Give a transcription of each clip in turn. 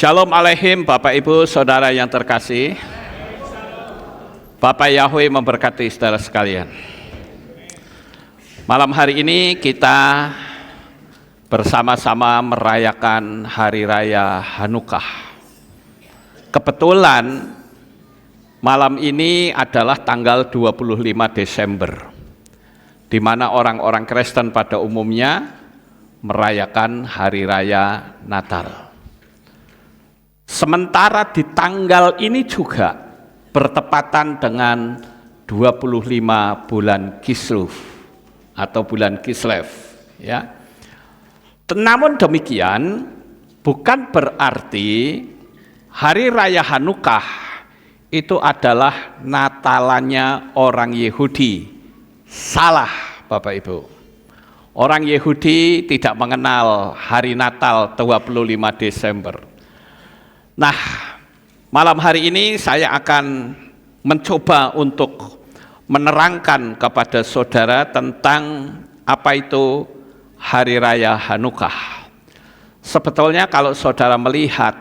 Shalom Aleihim Bapak Ibu Saudara yang terkasih. Bapak Yahweh memberkati saudara sekalian. Malam hari ini kita bersama-sama merayakan Hari Raya Hanukkah. Kebetulan malam ini adalah tanggal 25 Desember, di mana orang-orang Kristen pada umumnya merayakan Hari Raya Natal. Sementara di tanggal ini juga bertepatan dengan 25 bulan Kislev atau bulan Kislev, ya. Namun demikian bukan berarti Hari Raya Hanukkah itu adalah Natalannya orang Yahudi. Salah, Bapak Ibu. Orang Yahudi tidak mengenal hari Natal 25 Desember. Nah, malam hari ini saya akan mencoba untuk menerangkan kepada saudara tentang apa itu Hari Raya Hanukkah. Sebetulnya kalau saudara melihat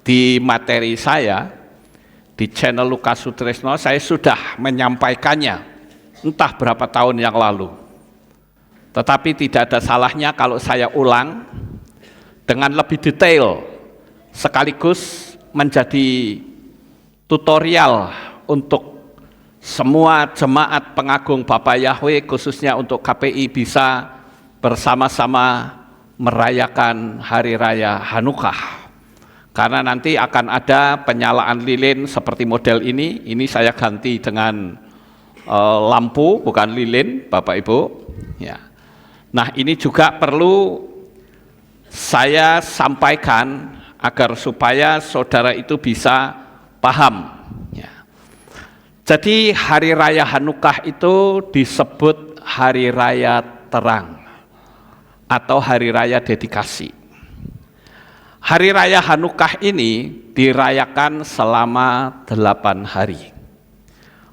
di materi saya, di channel Lukas Sutrisno, saya sudah menyampaikannya entah berapa tahun yang lalu. Tetapi tidak ada salahnya kalau saya ulang dengan lebih detail, sekaligus menjadi tutorial untuk semua jemaat pengagung Bapak Yahweh, khususnya untuk KPI, bisa bersama-sama merayakan Hari Raya Hanukkah. Karena nanti akan ada penyalaan lilin seperti model ini saya ganti dengan lampu, bukan lilin, Bapak Ibu. Ya. Nah, ini juga perlu saya sampaikan agar supaya saudara itu bisa paham. Ya. Jadi Hari Raya Hanukkah itu disebut Hari Raya Terang atau Hari Raya Dedikasi. Hari Raya Hanukkah ini dirayakan selama 8 hari.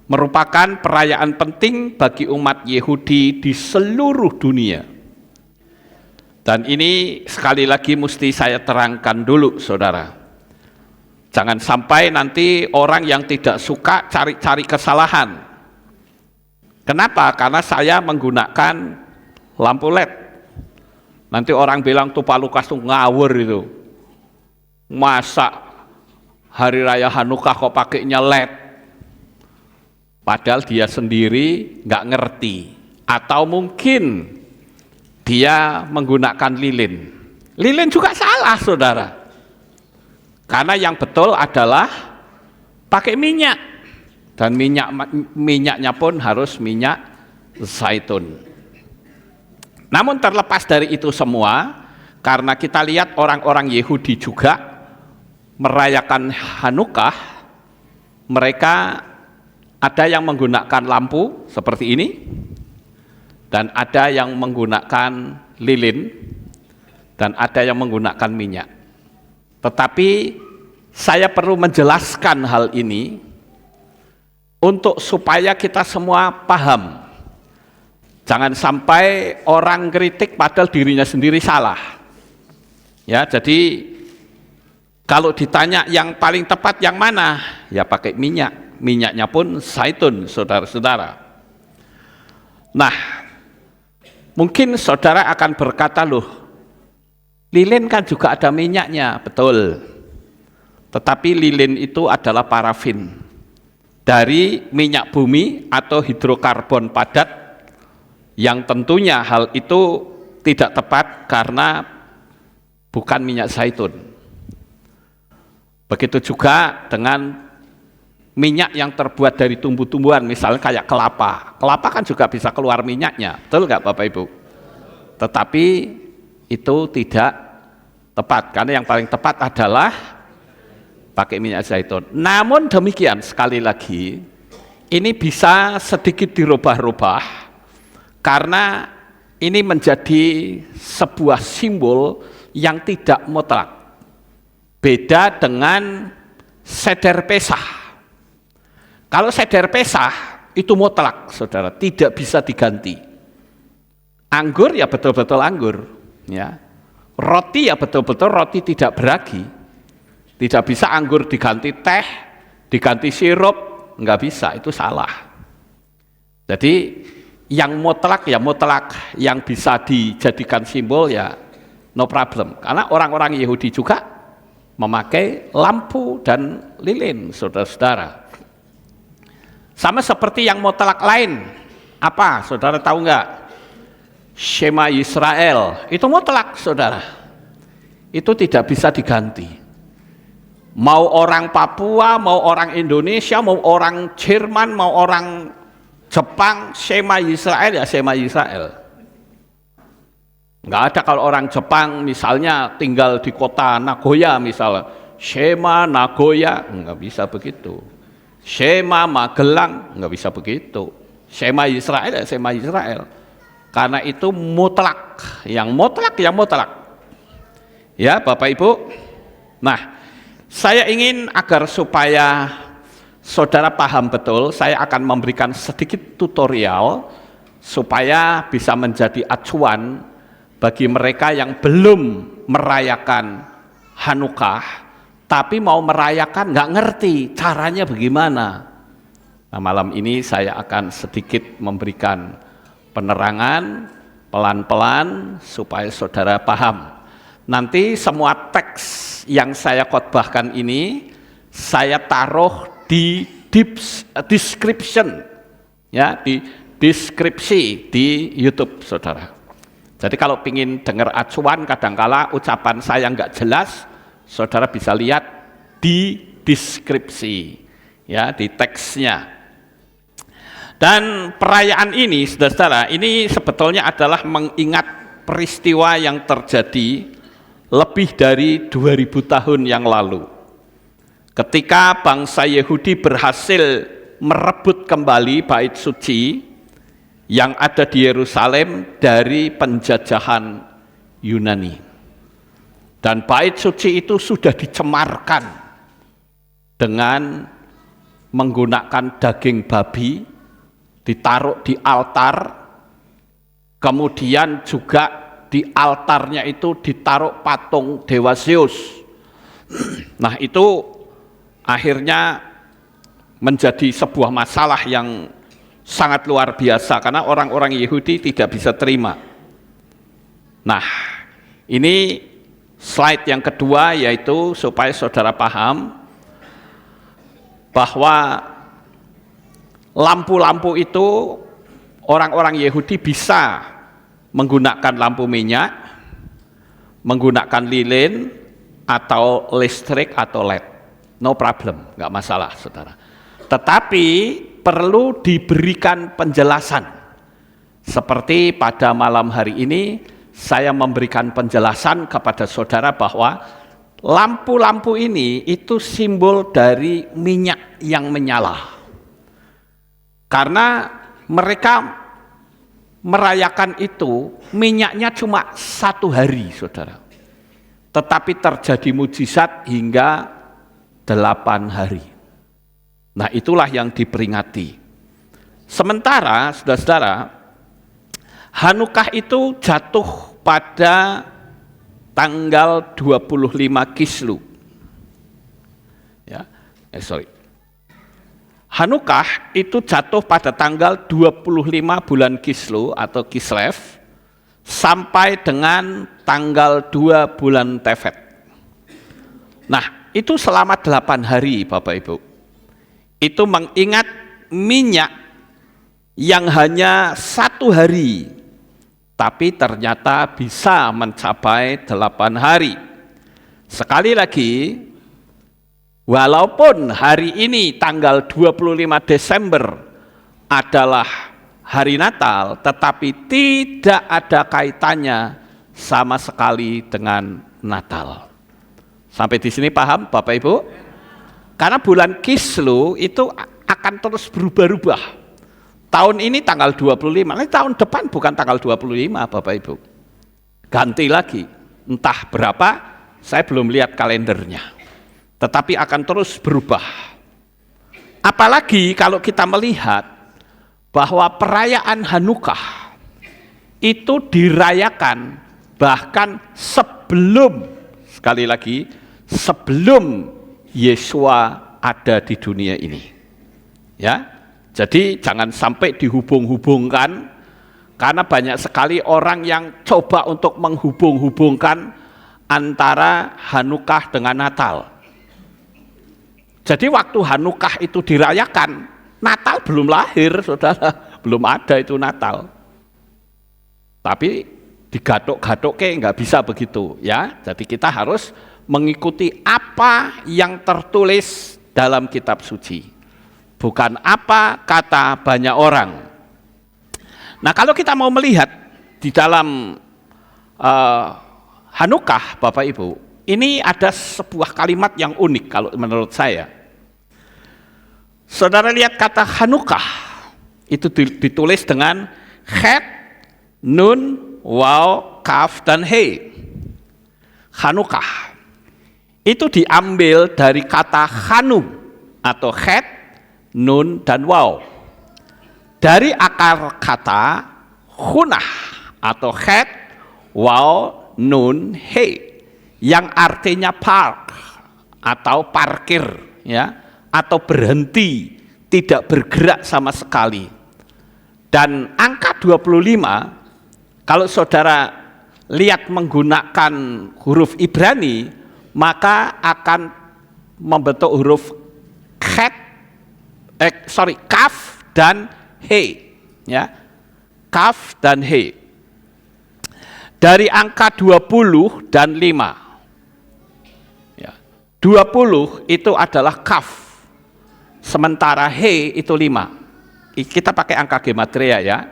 Merupakan perayaan penting bagi umat Yahudi di seluruh dunia. Dan ini sekali lagi mesti saya terangkan dulu, saudara. Jangan sampai nanti orang yang tidak suka cari-cari kesalahan. Kenapa? Karena saya menggunakan lampu LED. Nanti orang bilang tuh Pak Lukas tuh ngawur itu. Masa Hari Raya Hanukkah kok pakainya LED? Padahal dia sendiri nggak ngerti. Atau mungkin dia menggunakan lilin. Lilin juga salah, saudara. Karena yang betul adalah pakai minyak. Dan minyaknya pun harus minyak zaitun. Namun terlepas dari itu semua, karena kita lihat orang-orang Yahudi juga merayakan Hanukkah, mereka ada yang menggunakan lampu seperti ini, dan ada yang menggunakan lilin, dan ada yang menggunakan minyak. Tetapi saya perlu menjelaskan hal ini untuk supaya kita semua paham. Jangan sampai orang kritik padahal dirinya sendiri salah. Ya, jadi kalau ditanya yang paling tepat yang mana, ya pakai minyak. Minyaknya pun zaitun, saudara-saudara. Nah, mungkin saudara akan berkata, loh, lilin kan juga ada minyaknya, betul. Tetapi lilin itu adalah parafin dari minyak bumi atau hidrokarbon padat, yang tentunya hal itu tidak tepat karena bukan minyak zaitun. Begitu juga dengan minyak yang terbuat dari tumbuh-tumbuhan, misalnya kayak kelapa. Kelapa kan juga bisa keluar minyaknya, betul nggak Bapak Ibu? Tetapi itu tidak tepat, karena yang paling tepat adalah pakai minyak zaitun. Namun demikian, sekali lagi, ini bisa sedikit dirubah-rubah, karena ini menjadi sebuah simbol yang tidak mutlak. Beda dengan seder Pesah. Kalau seder Pesah itu mutlak, saudara, tidak bisa diganti. Anggur ya betul-betul anggur, ya. Roti ya betul-betul roti tidak beragi. Tidak bisa anggur diganti teh, diganti sirup, nggak bisa, itu salah. Jadi yang mutlak ya mutlak, yang bisa dijadikan simbol ya no problem. Karena orang-orang Yahudi juga memakai lampu dan lilin, saudara-saudara. Sama seperti yang mutlak lain, apa saudara tahu nggak? Shema Israel, itu mutlak saudara. Itu tidak bisa diganti. Mau orang Papua, mau orang Indonesia, mau orang Jerman, mau orang Jepang, Shema Israel ya Shema Israel. Nggak ada kalau orang Jepang misalnya tinggal di kota Nagoya misalnya, Shema Nagoya, nggak bisa begitu. Shema Magelang, nggak bisa begitu. Shema Israel ya Shema Israel. Karena itu mutlak, yang mutlak, yang mutlak. Ya Bapak Ibu. Nah, saya ingin agar supaya saudara paham betul, saya akan memberikan sedikit tutorial supaya bisa menjadi acuan bagi mereka yang belum merayakan Hanukkah, tapi mau merayakan nggak ngerti caranya bagaimana. Nah, malam ini saya akan sedikit memberikan penerangan pelan-pelan supaya saudara paham. Nanti semua teks yang saya khotbahkan ini saya taruh di description, ya, di deskripsi di YouTube, saudara. Jadi kalau ingin dengar acuan, kadangkala ucapan saya nggak jelas, saudara bisa lihat di deskripsi, ya, di teksnya. Dan perayaan ini, saudara, ini sebetulnya adalah mengingat peristiwa yang terjadi lebih dari 2000 tahun yang lalu. Ketika bangsa Yahudi berhasil merebut kembali bait suci yang ada di Yerusalem dari penjajahan Yunani. Dan bait suci itu sudah dicemarkan dengan menggunakan daging babi, ditaruh di altar, kemudian juga di altarnya itu ditaruh patung Dewa Zeus. Nah, itu akhirnya menjadi sebuah masalah yang sangat luar biasa karena orang-orang Yahudi tidak bisa terima. Nah, ini slide yang kedua, yaitu supaya saudara paham bahwa lampu-lampu itu orang-orang Yahudi bisa menggunakan lampu minyak, menggunakan lilin, atau listrik atau LED. No problem, nggak masalah saudara. Tetapi perlu diberikan penjelasan. Seperti pada malam hari ini, saya memberikan penjelasan kepada saudara bahwa lampu-lampu ini itu simbol dari minyak yang menyala. Karena mereka merayakan itu minyaknya cuma 1 hari, saudara. Tetapi terjadi mujizat hingga 8 hari. Nah, itulah yang diperingati. Sementara, saudara-saudara, Hanukkah itu jatuh pada tanggal 25 Kislu. Ya, Hanukkah itu jatuh pada tanggal 25 bulan Kislu atau Kislev sampai dengan tanggal 2 bulan Tevet. Nah, itu selama 8 hari Bapak Ibu. Itu mengingat minyak yang hanya 1 hari, tapi ternyata bisa mencapai 8 hari. Sekali lagi, walaupun hari ini tanggal 25 Desember adalah hari Natal, tetapi tidak ada kaitannya sama sekali dengan Natal. Sampai di sini paham Bapak Ibu? Karena bulan Kislu itu akan terus berubah-ubah. Tahun ini tanggal 25, nanti tahun depan bukan tanggal 25 Bapak Ibu. Ganti lagi, entah berapa, saya belum lihat kalendernya. Tetapi akan terus berubah. Apalagi kalau kita melihat bahwa perayaan Hanukkah itu dirayakan bahkan sebelum, sekali lagi, sebelum Yesua ada di dunia ini. Ya. Jadi jangan sampai dihubung-hubungkan, karena banyak sekali orang yang coba untuk menghubung-hubungkan antara Hanukkah dengan Natal. Jadi waktu Hanukkah itu dirayakan, Natal belum lahir, saudara, belum ada itu Natal. Tapi digatuk-gatuk nggak bisa begitu, ya. Jadi kita harus mengikuti apa yang tertulis dalam kitab suci. Bukan apa kata banyak orang. Nah, kalau kita mau melihat di dalam Hanukkah, Bapak Ibu, ini ada sebuah kalimat yang unik kalau menurut saya. Saudara lihat kata Hanukkah, itu ditulis dengan Het, Nun, Waw, Kaf, dan He. Hanukkah. Itu diambil dari kata Hanu atau Het, Nun, dan Waw. Dari akar kata Hunah atau Het, Waw, Nun, He, yang artinya park atau parkir, ya, atau berhenti, tidak bergerak sama sekali. Dan angka 25, kalau saudara lihat menggunakan huruf Ibrani, maka akan membentuk huruf Kaf dan He, ya. Kaf dan He. Dari angka 20 dan 5. Ya. 20 itu adalah Kaf. Sementara He itu 5. Kita pakai angka gematria, ya.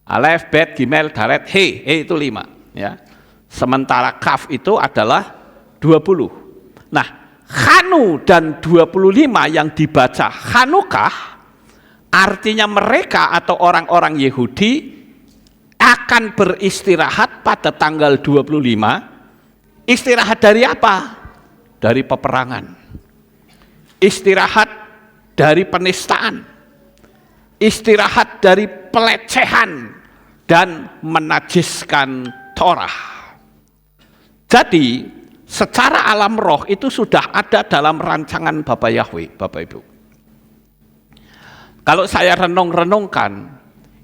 Alef, Bet, Gimel, Dalet, He itu 5, ya. Sementara Kaf itu adalah 20. Nah, Hanu dan 25 yang dibaca Hanukkah, artinya mereka atau orang-orang Yahudi akan beristirahat pada tanggal 25. Istirahat dari apa? Dari peperangan. Istirahat dari penistaan. Istirahat dari pelecehan dan menajiskan Torah. Jadi secara alam roh itu sudah ada dalam rancangan Bapa Yahweh, Bapak Ibu. Kalau saya renung-renungkan,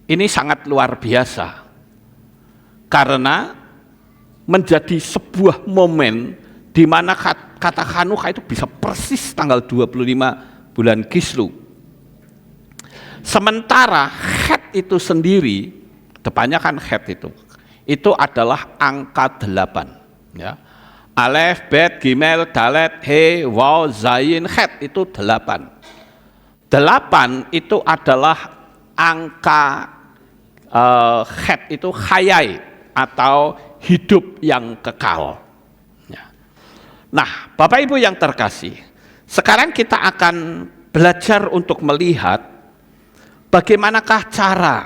ini sangat luar biasa. Karena menjadi sebuah momen di mana kata Hanukkah itu bisa persis tanggal 25 bulan Kislew. Sementara Het itu sendiri, depannya kan Het itu adalah angka 8, ya. Alef, Bet, Gimel, Dalet, He, Waw, Zayin, Het itu 8. 8 itu adalah angka Het itu Hayai atau hidup yang kekal. Ya. Nah, Bapak Ibu yang terkasih, sekarang kita akan belajar untuk melihat bagaimanakah cara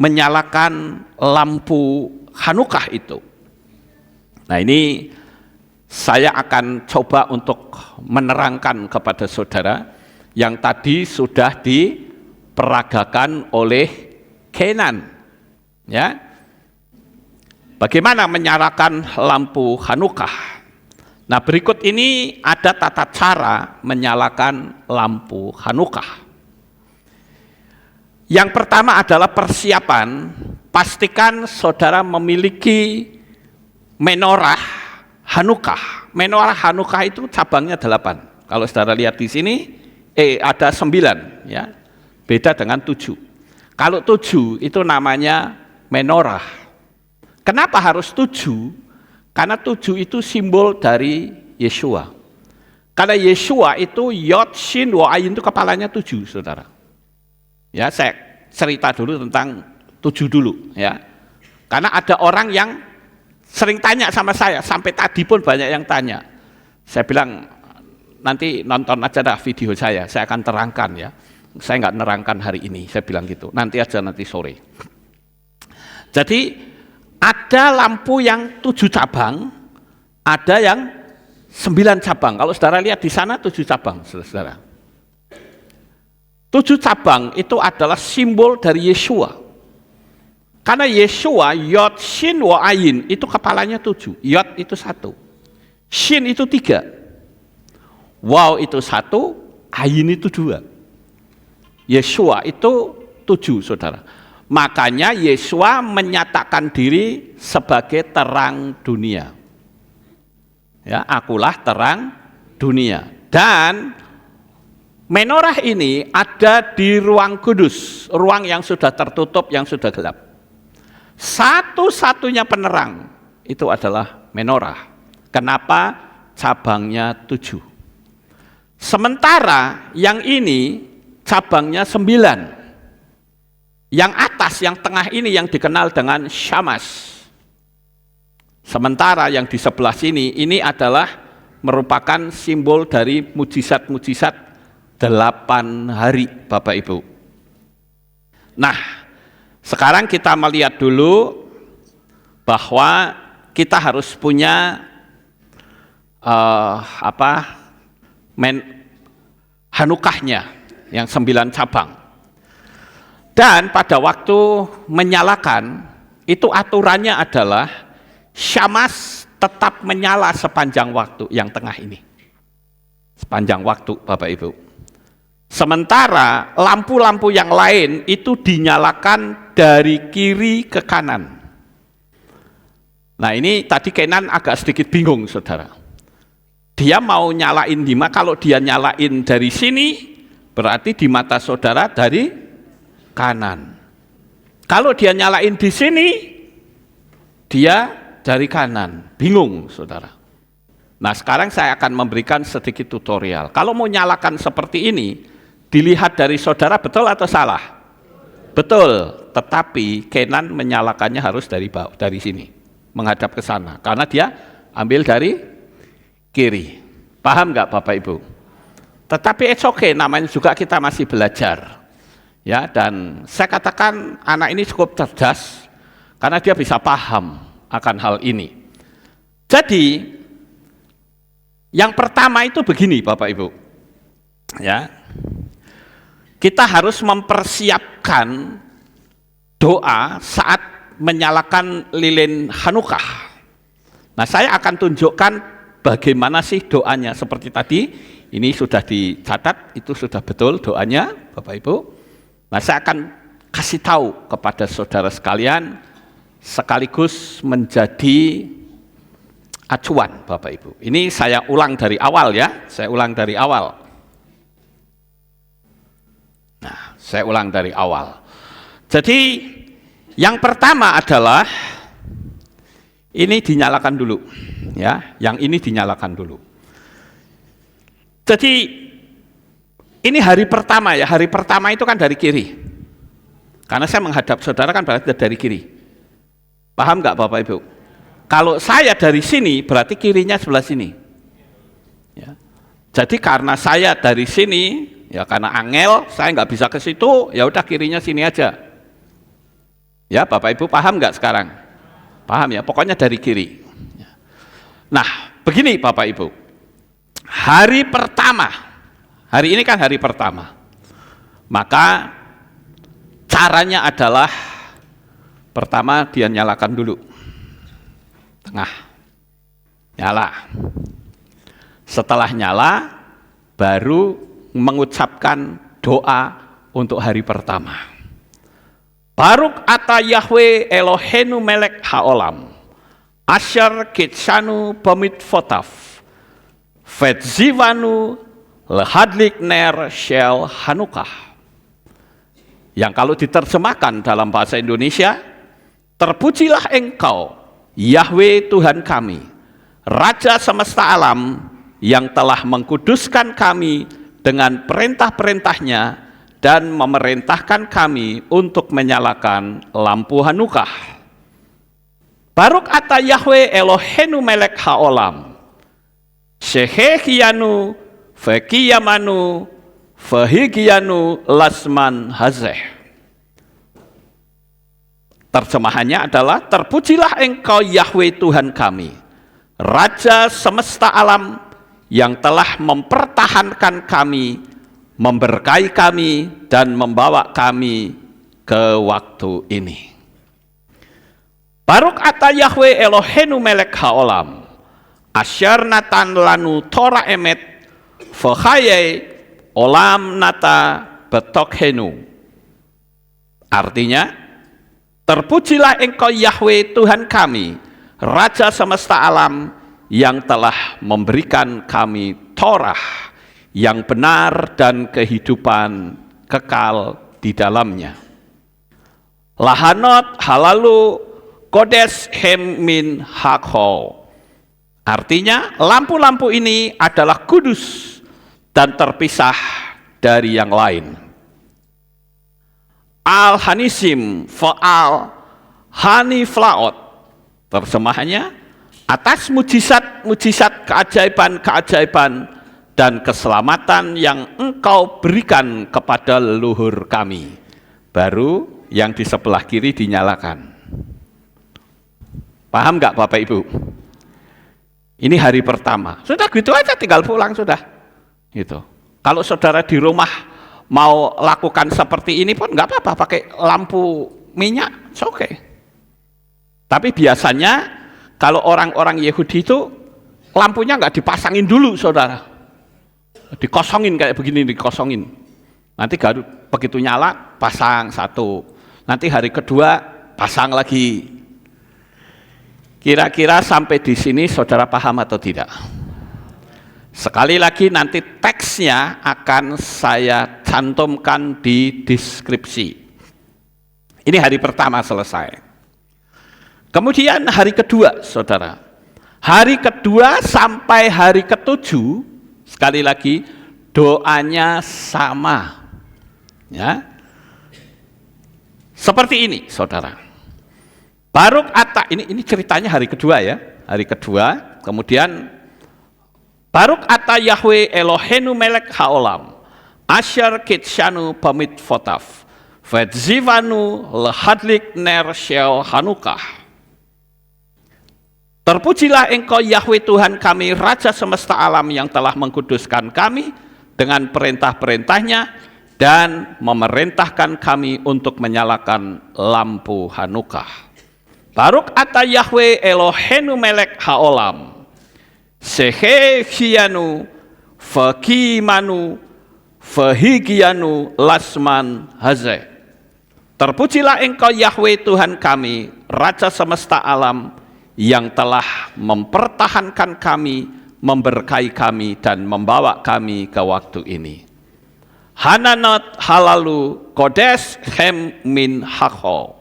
menyalakan lampu Hanukkah itu. Nah, ini saya akan coba untuk menerangkan kepada saudara yang tadi sudah diperagakan oleh Kenan. Ya. Bagaimana menyalakan lampu Hanukkah? Nah, berikut ini ada tata cara menyalakan lampu Hanukkah. Yang pertama adalah persiapan. Pastikan saudara memiliki menorah Hanukkah. Menorah Hanukkah itu cabangnya 8. Kalau saudara lihat di sini, ada 9, ya. Beda dengan 7. Kalau 7 itu namanya menorah. Kenapa harus 7? Karena 7 itu simbol dari Yesua. Karena Yesua itu Yod, Shin, Wo, Ayin itu kepalanya 7, saudara. Ya, saya cerita dulu tentang 7 dulu, ya. Karena ada orang yang sering tanya sama saya, sampai tadi pun banyak yang tanya. Saya bilang, nanti nonton aja dah video saya akan terangkan, ya. Saya nggak nerangkan hari ini, saya bilang gitu. Nanti aja, nanti sore. Jadi ada lampu yang 7 cabang, ada yang 9 cabang. Kalau saudara lihat di sana 7 cabang, saudara. 7 cabang itu adalah simbol dari Yesua. Karena Yesua, Yod, Shin, Wo, Ayin, itu kepalanya 7. Yod itu 1. Shin itu 3, Waw itu 1, Ayin itu 2. Yeshua itu 7, saudara. Makanya Yeshua menyatakan diri sebagai terang dunia. Ya, akulah terang dunia. Dan menorah ini ada di ruang kudus, ruang yang sudah tertutup, yang sudah gelap. Satu-satunya penerang itu adalah menorah. Kenapa? Cabangnya 7. Sementara yang ini cabangnya 9. Yang atas, yang tengah ini yang dikenal dengan Syamas. Sementara yang di sebelah sini, ini adalah merupakan simbol dari mujizat-mujizat 8 hari, Bapak Ibu. Nah, sekarang kita melihat dulu bahwa kita harus punya Hanukahnya yang 9 cabang. Dan pada waktu menyalakan, itu aturannya adalah Syamas tetap menyala sepanjang waktu yang tengah ini. Sepanjang waktu, Bapak Ibu. Sementara lampu-lampu yang lain itu dinyalakan dari kiri ke kanan. Nah, ini tadi Kenan agak sedikit bingung, saudara. Dia mau nyalain di mana? Kalau dia nyalain dari sini, berarti di mata saudara dari kanan. Kalau dia nyalain di sini, dia dari kanan. Bingung, saudara. Nah, sekarang saya akan memberikan sedikit tutorial. Kalau mau nyalakan seperti ini, dilihat dari saudara betul atau salah? Betul, tetapi Kenan menyalakannya harus dari bawah, dari sini, menghadap ke sana. Karena dia ambil dari kiri. Paham nggak Bapak Ibu? Tetapi it's okay, namanya juga kita masih belajar. Ya, dan saya katakan anak ini cukup cerdas karena dia bisa paham akan hal ini. Jadi yang pertama itu begini Bapak Ibu. Ya. Kita harus mempersiapkan doa saat menyalakan lilin Hanukah. Nah, saya akan tunjukkan bagaimana sih doanya. Seperti tadi, ini sudah dicatat, itu sudah betul doanya Bapak Ibu. Nah, saya akan kasih tahu kepada saudara sekalian sekaligus menjadi acuan Bapak Ibu. Ini saya ulang dari awal ya, saya ulang dari awal. Nah, saya ulang dari awal. Jadi yang pertama adalah ini dinyalakan dulu ya, yang ini dinyalakan dulu. Jadi ini hari pertama ya, hari pertama itu kan dari kiri. Karena saya menghadap saudara kan berarti dari kiri. Paham nggak Bapak Ibu? Kalau saya dari sini berarti kirinya sebelah sini. Ya. Jadi karena saya dari sini, ya karena angel, saya nggak bisa ke situ, ya udah kirinya sini aja. Ya Bapak Ibu paham nggak sekarang? Paham ya, pokoknya dari kiri. Nah begini Bapak Ibu, hari pertama, hari ini kan hari pertama, maka caranya adalah pertama dia nyalakan dulu, tengah, nyala. Setelah nyala, baru mengucapkan doa untuk hari pertama. Baruk ata Yahweh Eloheinu melek haolam, Asher kitshanu b'mitvotaf, vetzivanu lehadlik ner shel Hanukah. Yang kalau diterjemahkan dalam bahasa Indonesia, terpujilah engkau, Yahweh Tuhan kami, Raja semesta alam, yang telah mengkuduskan kami dengan perintah-perintahnya dan memerintahkan kami untuk menyalakan lampu Hanukah. Baruk ata Yahweh Eloheinu melek haolam, Shehechiyanu vekiyamanu Fahigianu lasman hazeh. Terjemahannya adalah terpujilah engkau Yahweh Tuhan kami, Raja semesta alam, yang telah mempertahankan kami, memberkahi kami, dan membawa kami ke waktu ini. Baruk ata Yahweh Eloheinu melek haolam, asyarnatan lanu tora emet fahaye olam nata betokhenu. Artinya, terpujilah engkau Yahweh Tuhan kami, Raja semesta alam, yang telah memberikan kami Torah yang benar dan kehidupan kekal di dalamnya. Lahanot halalu kodes hem min hakho. Artinya, lampu-lampu ini adalah kudus dan terpisah dari yang lain. Al-Hanisim fa'al haniflaot. Terjemahannya, atas mujizat-mujizat, keajaiban-keajaiban dan keselamatan yang engkau berikan kepada leluhur kami. Baru yang di sebelah kiri dinyalakan. Paham nggak Bapak Ibu? Ini hari pertama. Sudah gitu aja, tinggal pulang sudah. Gitu. Kalau saudara di rumah mau lakukan seperti ini pun nggak apa-apa, pakai lampu minyak, oke. Okay. Tapi biasanya kalau orang-orang Yahudi itu lampunya nggak dipasangin dulu, saudara. Dikosongin kayak begini, dikosongin. Nanti begitu nyala, pasang satu. Nanti hari kedua, pasang lagi. Kira-kira sampai di sini saudara paham atau tidak? Sekali lagi nanti teksnya akan saya cantumkan di deskripsi. Ini hari pertama selesai. Kemudian hari kedua, saudara. Hari kedua sampai hari ketujuh, sekali lagi doanya sama. Ya. Seperti ini, saudara. Baruk ata, ini ceritanya hari kedua ya. Hari kedua, kemudian Baruk ata Yahweh Elohenu melek haolam, asyar kitshanu pamit fotaf, vedzivanu lehadlik ner shel hanukah. Terpujilah engkau Yahweh Tuhan kami, Raja semesta alam, yang telah mengkuduskan kami dengan perintah-perintahnya dan memerintahkan kami untuk menyalakan lampu Hanukah. Baruk ata Yahweh Elohenu melek haolam, sehehianu fakimanu fahigianu lasman haze. Terpujilah engkau Yahweh Tuhan kami, Raja semesta alam, yang telah mempertahankan kami, memberkahi kami, dan membawa kami ke waktu ini. Hananot halalu kodes hem min hakho.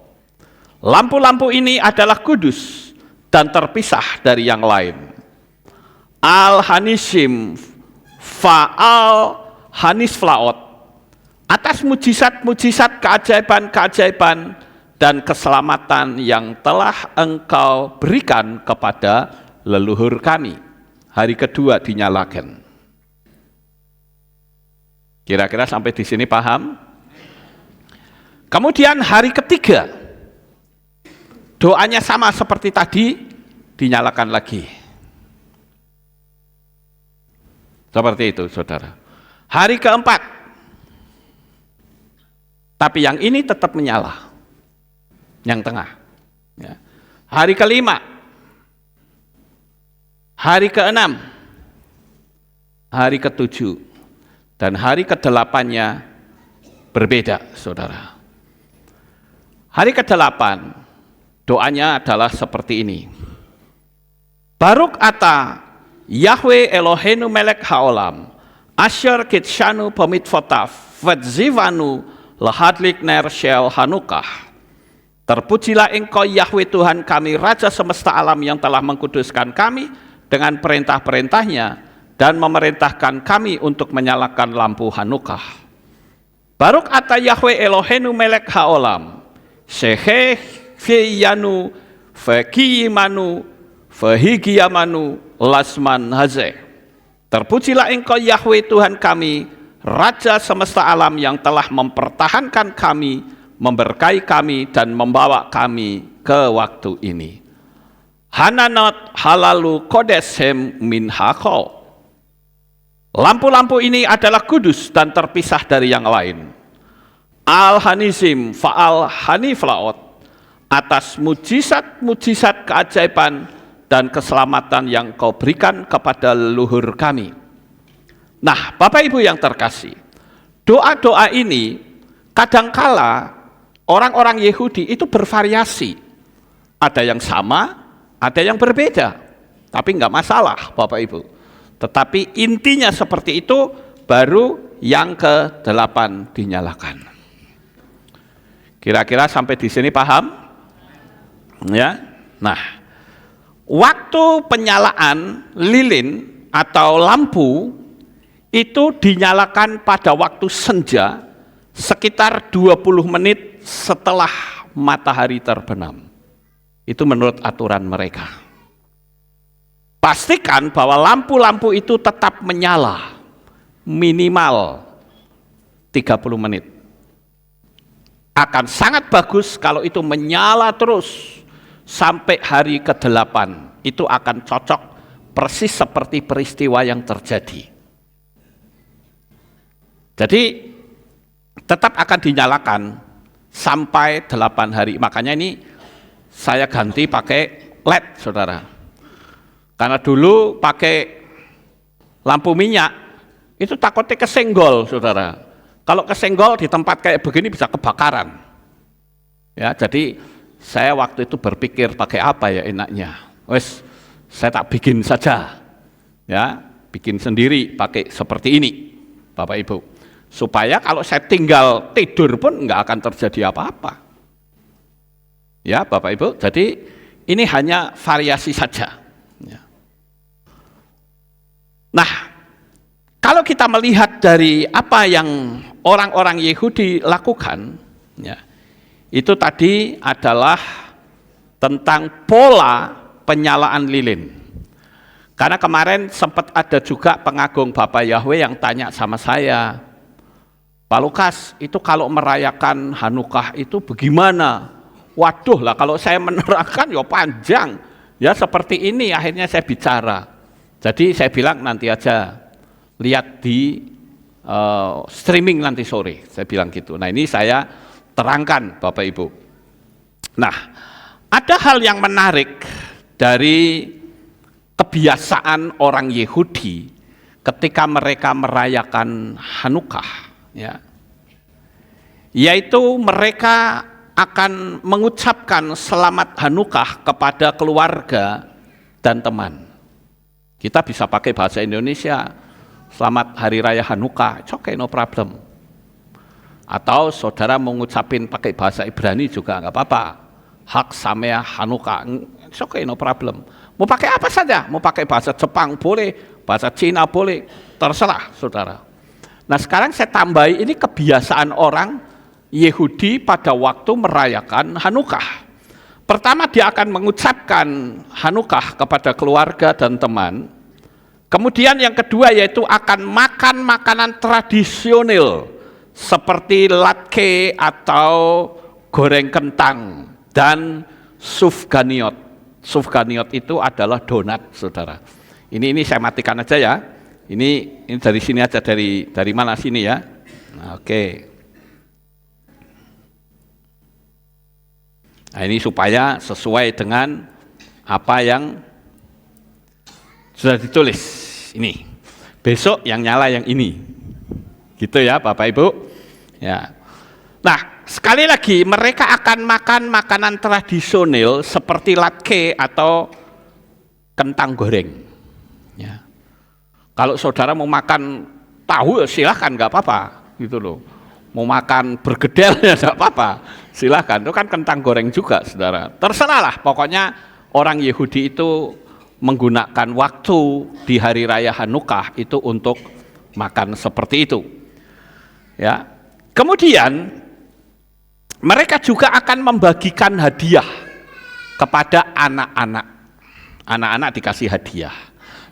Lampu-lampu ini adalah kudus dan terpisah dari yang lain. Al-Hanisim fa'al hanisflaot. Atas mujizat-mujizat, keajaiban-keajaiban dan keselamatan yang telah engkau berikan kepada leluhur kami. Hari kedua dinyalakan. Kira-kira sampai di sini paham? Kemudian hari ketiga, doanya sama seperti tadi, dinyalakan lagi. Seperti itu, saudara. Hari keempat, tapi yang ini tetap menyala. Yang tengah. Ya. Hari kelima, hari keenam, hari ketujuh, dan hari kedelapannya berbeda, saudara. Hari kedelapan, doanya adalah seperti ini. Baruk ata Yahweh Elohenu melek haolam, asyar kitshanu pamitfotaf, vedzivanu lahadlik ner shel hanukah. Terpujilah engkau Yahweh Tuhan kami, Raja semesta alam, yang telah mengkuduskan kami dengan perintah-perintahnya dan memerintahkan kami untuk menyalakan lampu Hanukah. Baruk ata Yahweh Elohenu melek haolam, sehefiyanu fakimanu fahigiyamanu lasman haze. Terpujilah engkau Yahweh Tuhan kami, Raja semesta alam, yang telah mempertahankan kami, memberkahi kami, dan membawa kami ke waktu ini. Hananot halalu kodeshem min hakho. Lampu-lampu ini adalah kudus dan terpisah dari yang lain. Al-Hanisim fa'al haniflaot. Atas mujizat-mujizat, keajaiban dan keselamatan yang kau berikan kepada leluhur kami. Nah, Bapak Ibu yang terkasih, doa-doa ini kadangkala orang-orang Yahudi itu bervariasi. Ada yang sama, ada yang berbeda. Tapi enggak masalah Bapak Ibu. Tetapi intinya seperti itu, baru yang ke-8 dinyalakan. Kira-kira sampai di sini paham? Ya. Nah, waktu penyalaan lilin atau lampu itu dinyalakan pada waktu senja sekitar 20 menit setelah matahari terbenam. Itu menurut aturan mereka. Pastikan bahwa lampu-lampu itu tetap menyala minimal 30 menit. Akan sangat bagus kalau itu menyala terus sampai hari ke-8, itu akan cocok persis seperti peristiwa yang terjadi. Jadi tetap akan dinyalakan sampai 8 hari. Makanya ini saya ganti pakai LED, saudara. Karena dulu pakai lampu minyak, itu takutnya kesenggol, saudara. Kalau kesenggol di tempat kayak begini bisa kebakaran. Ya, jadi saya waktu itu berpikir pakai apa ya enaknya. Wes, saya tak bikin saja. Ya, bikin sendiri pakai seperti ini, Bapak Ibu. Supaya kalau saya tinggal tidur pun nggak akan terjadi apa-apa. Ya, Bapak Ibu. Jadi ini hanya variasi saja. Ya. Nah, kalau kita melihat dari apa yang orang-orang Yahudi lakukan, ya, itu tadi adalah tentang pola penyalaan lilin. Karena kemarin sempat ada juga pengagung Bapak Yahweh yang tanya sama saya, Pak Lukas, itu kalau merayakan Hanukkah itu bagaimana? Waduh lah, kalau saya menerangkan ya panjang. Ya seperti ini akhirnya saya bicara. Jadi saya bilang nanti aja, lihat di streaming nanti sore, saya bilang gitu. Nah ini saya terangkan Bapak Ibu. Nah, ada hal yang menarik dari kebiasaan orang Yahudi ketika mereka merayakan Hanukkah, ya, yaitu mereka akan mengucapkan selamat Hanukkah kepada keluarga dan teman. Kita bisa pakai bahasa Indonesia, selamat Hari Raya Hanukkah, it's okay, no problem. Atau saudara mau ngucapin pakai bahasa Ibrani juga nggak apa-apa. Hak Sameah Hanukkah, it's okay, no problem. Mau pakai apa saja, mau pakai bahasa Jepang boleh, bahasa Cina boleh, terserah saudara. Nah sekarang saya tambahi, ini kebiasaan orang Yahudi pada waktu merayakan Hanukkah. Pertama dia akan mengucapkan Hanukkah kepada keluarga dan teman. Kemudian yang kedua yaitu akan makan makanan tradisional seperti latke atau goreng kentang dan sufganiot. Sufganiot itu adalah donat, saudara. Ini saya matikan aja ya. Ini dari sini aja, dari mana sini ya. Nah, oke. Nah, ini supaya sesuai dengan apa yang sudah ditulis. Ini besok yang nyala yang ini, gitu ya Bapak Ibu. Ya. Nah sekali lagi mereka akan makan makanan tradisional seperti latke atau kentang goreng. Ya. Kalau saudara mau makan tahu silahkan, nggak apa-apa, gitu loh. Mau makan bergedel ya nggak apa-apa, silahkan. Itu kan kentang goreng juga, saudara. Terserahlah, pokoknya orang Yahudi itu menggunakan waktu di hari raya Hanukkah itu untuk makan seperti itu. Ya. Kemudian mereka juga akan membagikan hadiah kepada anak-anak. Anak-anak dikasih hadiah.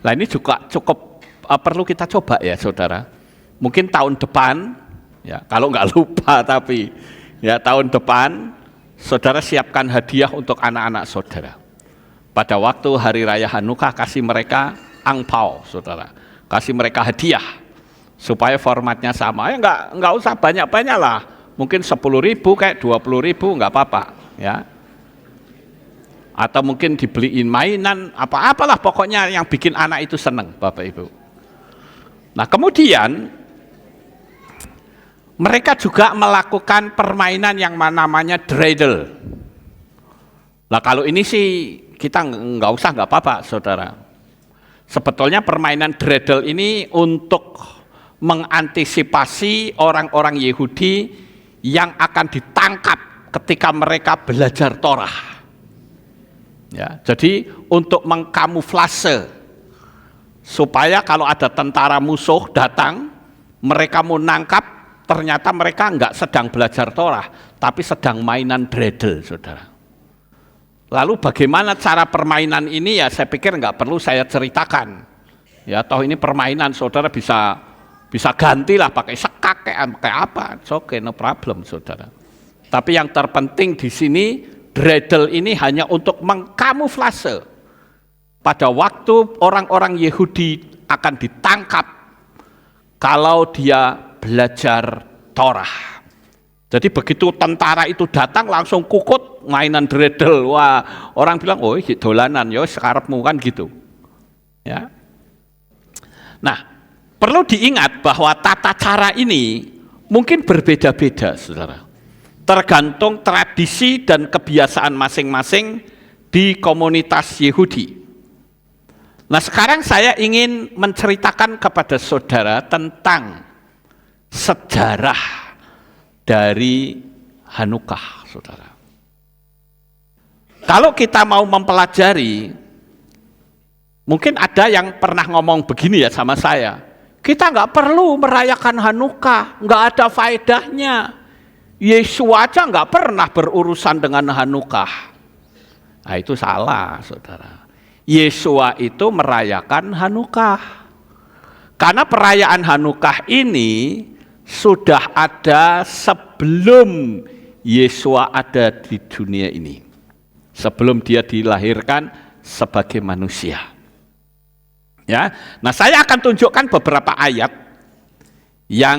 Nah ini juga cukup perlu kita coba ya, saudara. Mungkin tahun depan, ya, kalau nggak lupa tapi ya tahun depan saudara siapkan hadiah untuk anak-anak saudara. Pada waktu hari raya Hanukkah kasih mereka angpau, saudara. Kasih mereka hadiah supaya formatnya sama. Ya nggak usah banyak-banyak lah. Mungkin 10.000 kayak 20.000 nggak apa-apa, ya. atau mungkin dibeliin mainan, apa-apalah pokoknya yang bikin anak itu seneng, Bapak Ibu. Nah kemudian mereka juga melakukan permainan yang namanya dreidel. Nah kalau ini sih kita nggak usah, nggak apa-apa saudara. Sebetulnya permainan dreidel ini untuk mengantisipasi orang-orang Yahudi yang akan ditangkap ketika mereka belajar Torah. Ya, jadi untuk mengkamuflase supaya kalau ada tentara musuh datang, mereka mau nangkap, ternyata mereka enggak sedang belajar Torah, tapi sedang mainan dreidel, saudara. Lalu bagaimana cara permainan ini ya saya pikir enggak perlu saya ceritakan. Ya toh ini permainan, saudara bisa gantilah pakai sekak kayak apa, oke, no problem, saudara. Tapi yang terpenting di sini dreidel ini hanya untuk mengkamuflase pada waktu orang-orang Yahudi akan ditangkap kalau dia belajar Torah. Jadi begitu tentara itu datang langsung kukut mainan dreidel. Wah, orang bilang, "Oh, iki dolanan ya sekarepmu," kan gitu. Ya. Nah, perlu diingat bahwa tata cara ini mungkin berbeda-beda, Saudara. Tergantung tradisi dan kebiasaan masing-masing di komunitas Yahudi. Nah sekarang saya ingin menceritakan kepada saudara tentang sejarah dari Hanukkah, saudara. Kalau kita mau mempelajari, mungkin ada yang pernah ngomong begini ya sama saya, kita nggak perlu merayakan Hanukkah, nggak ada faedahnya. Yesus aja nggak pernah berurusan dengan Hanukkah. Nah itu salah, saudara. Yesua itu merayakan Hanukkah. Karena perayaan Hanukkah ini sudah ada sebelum Yesua ada di dunia ini. Sebelum dia dilahirkan sebagai manusia. Ya, nah saya akan tunjukkan beberapa ayat yang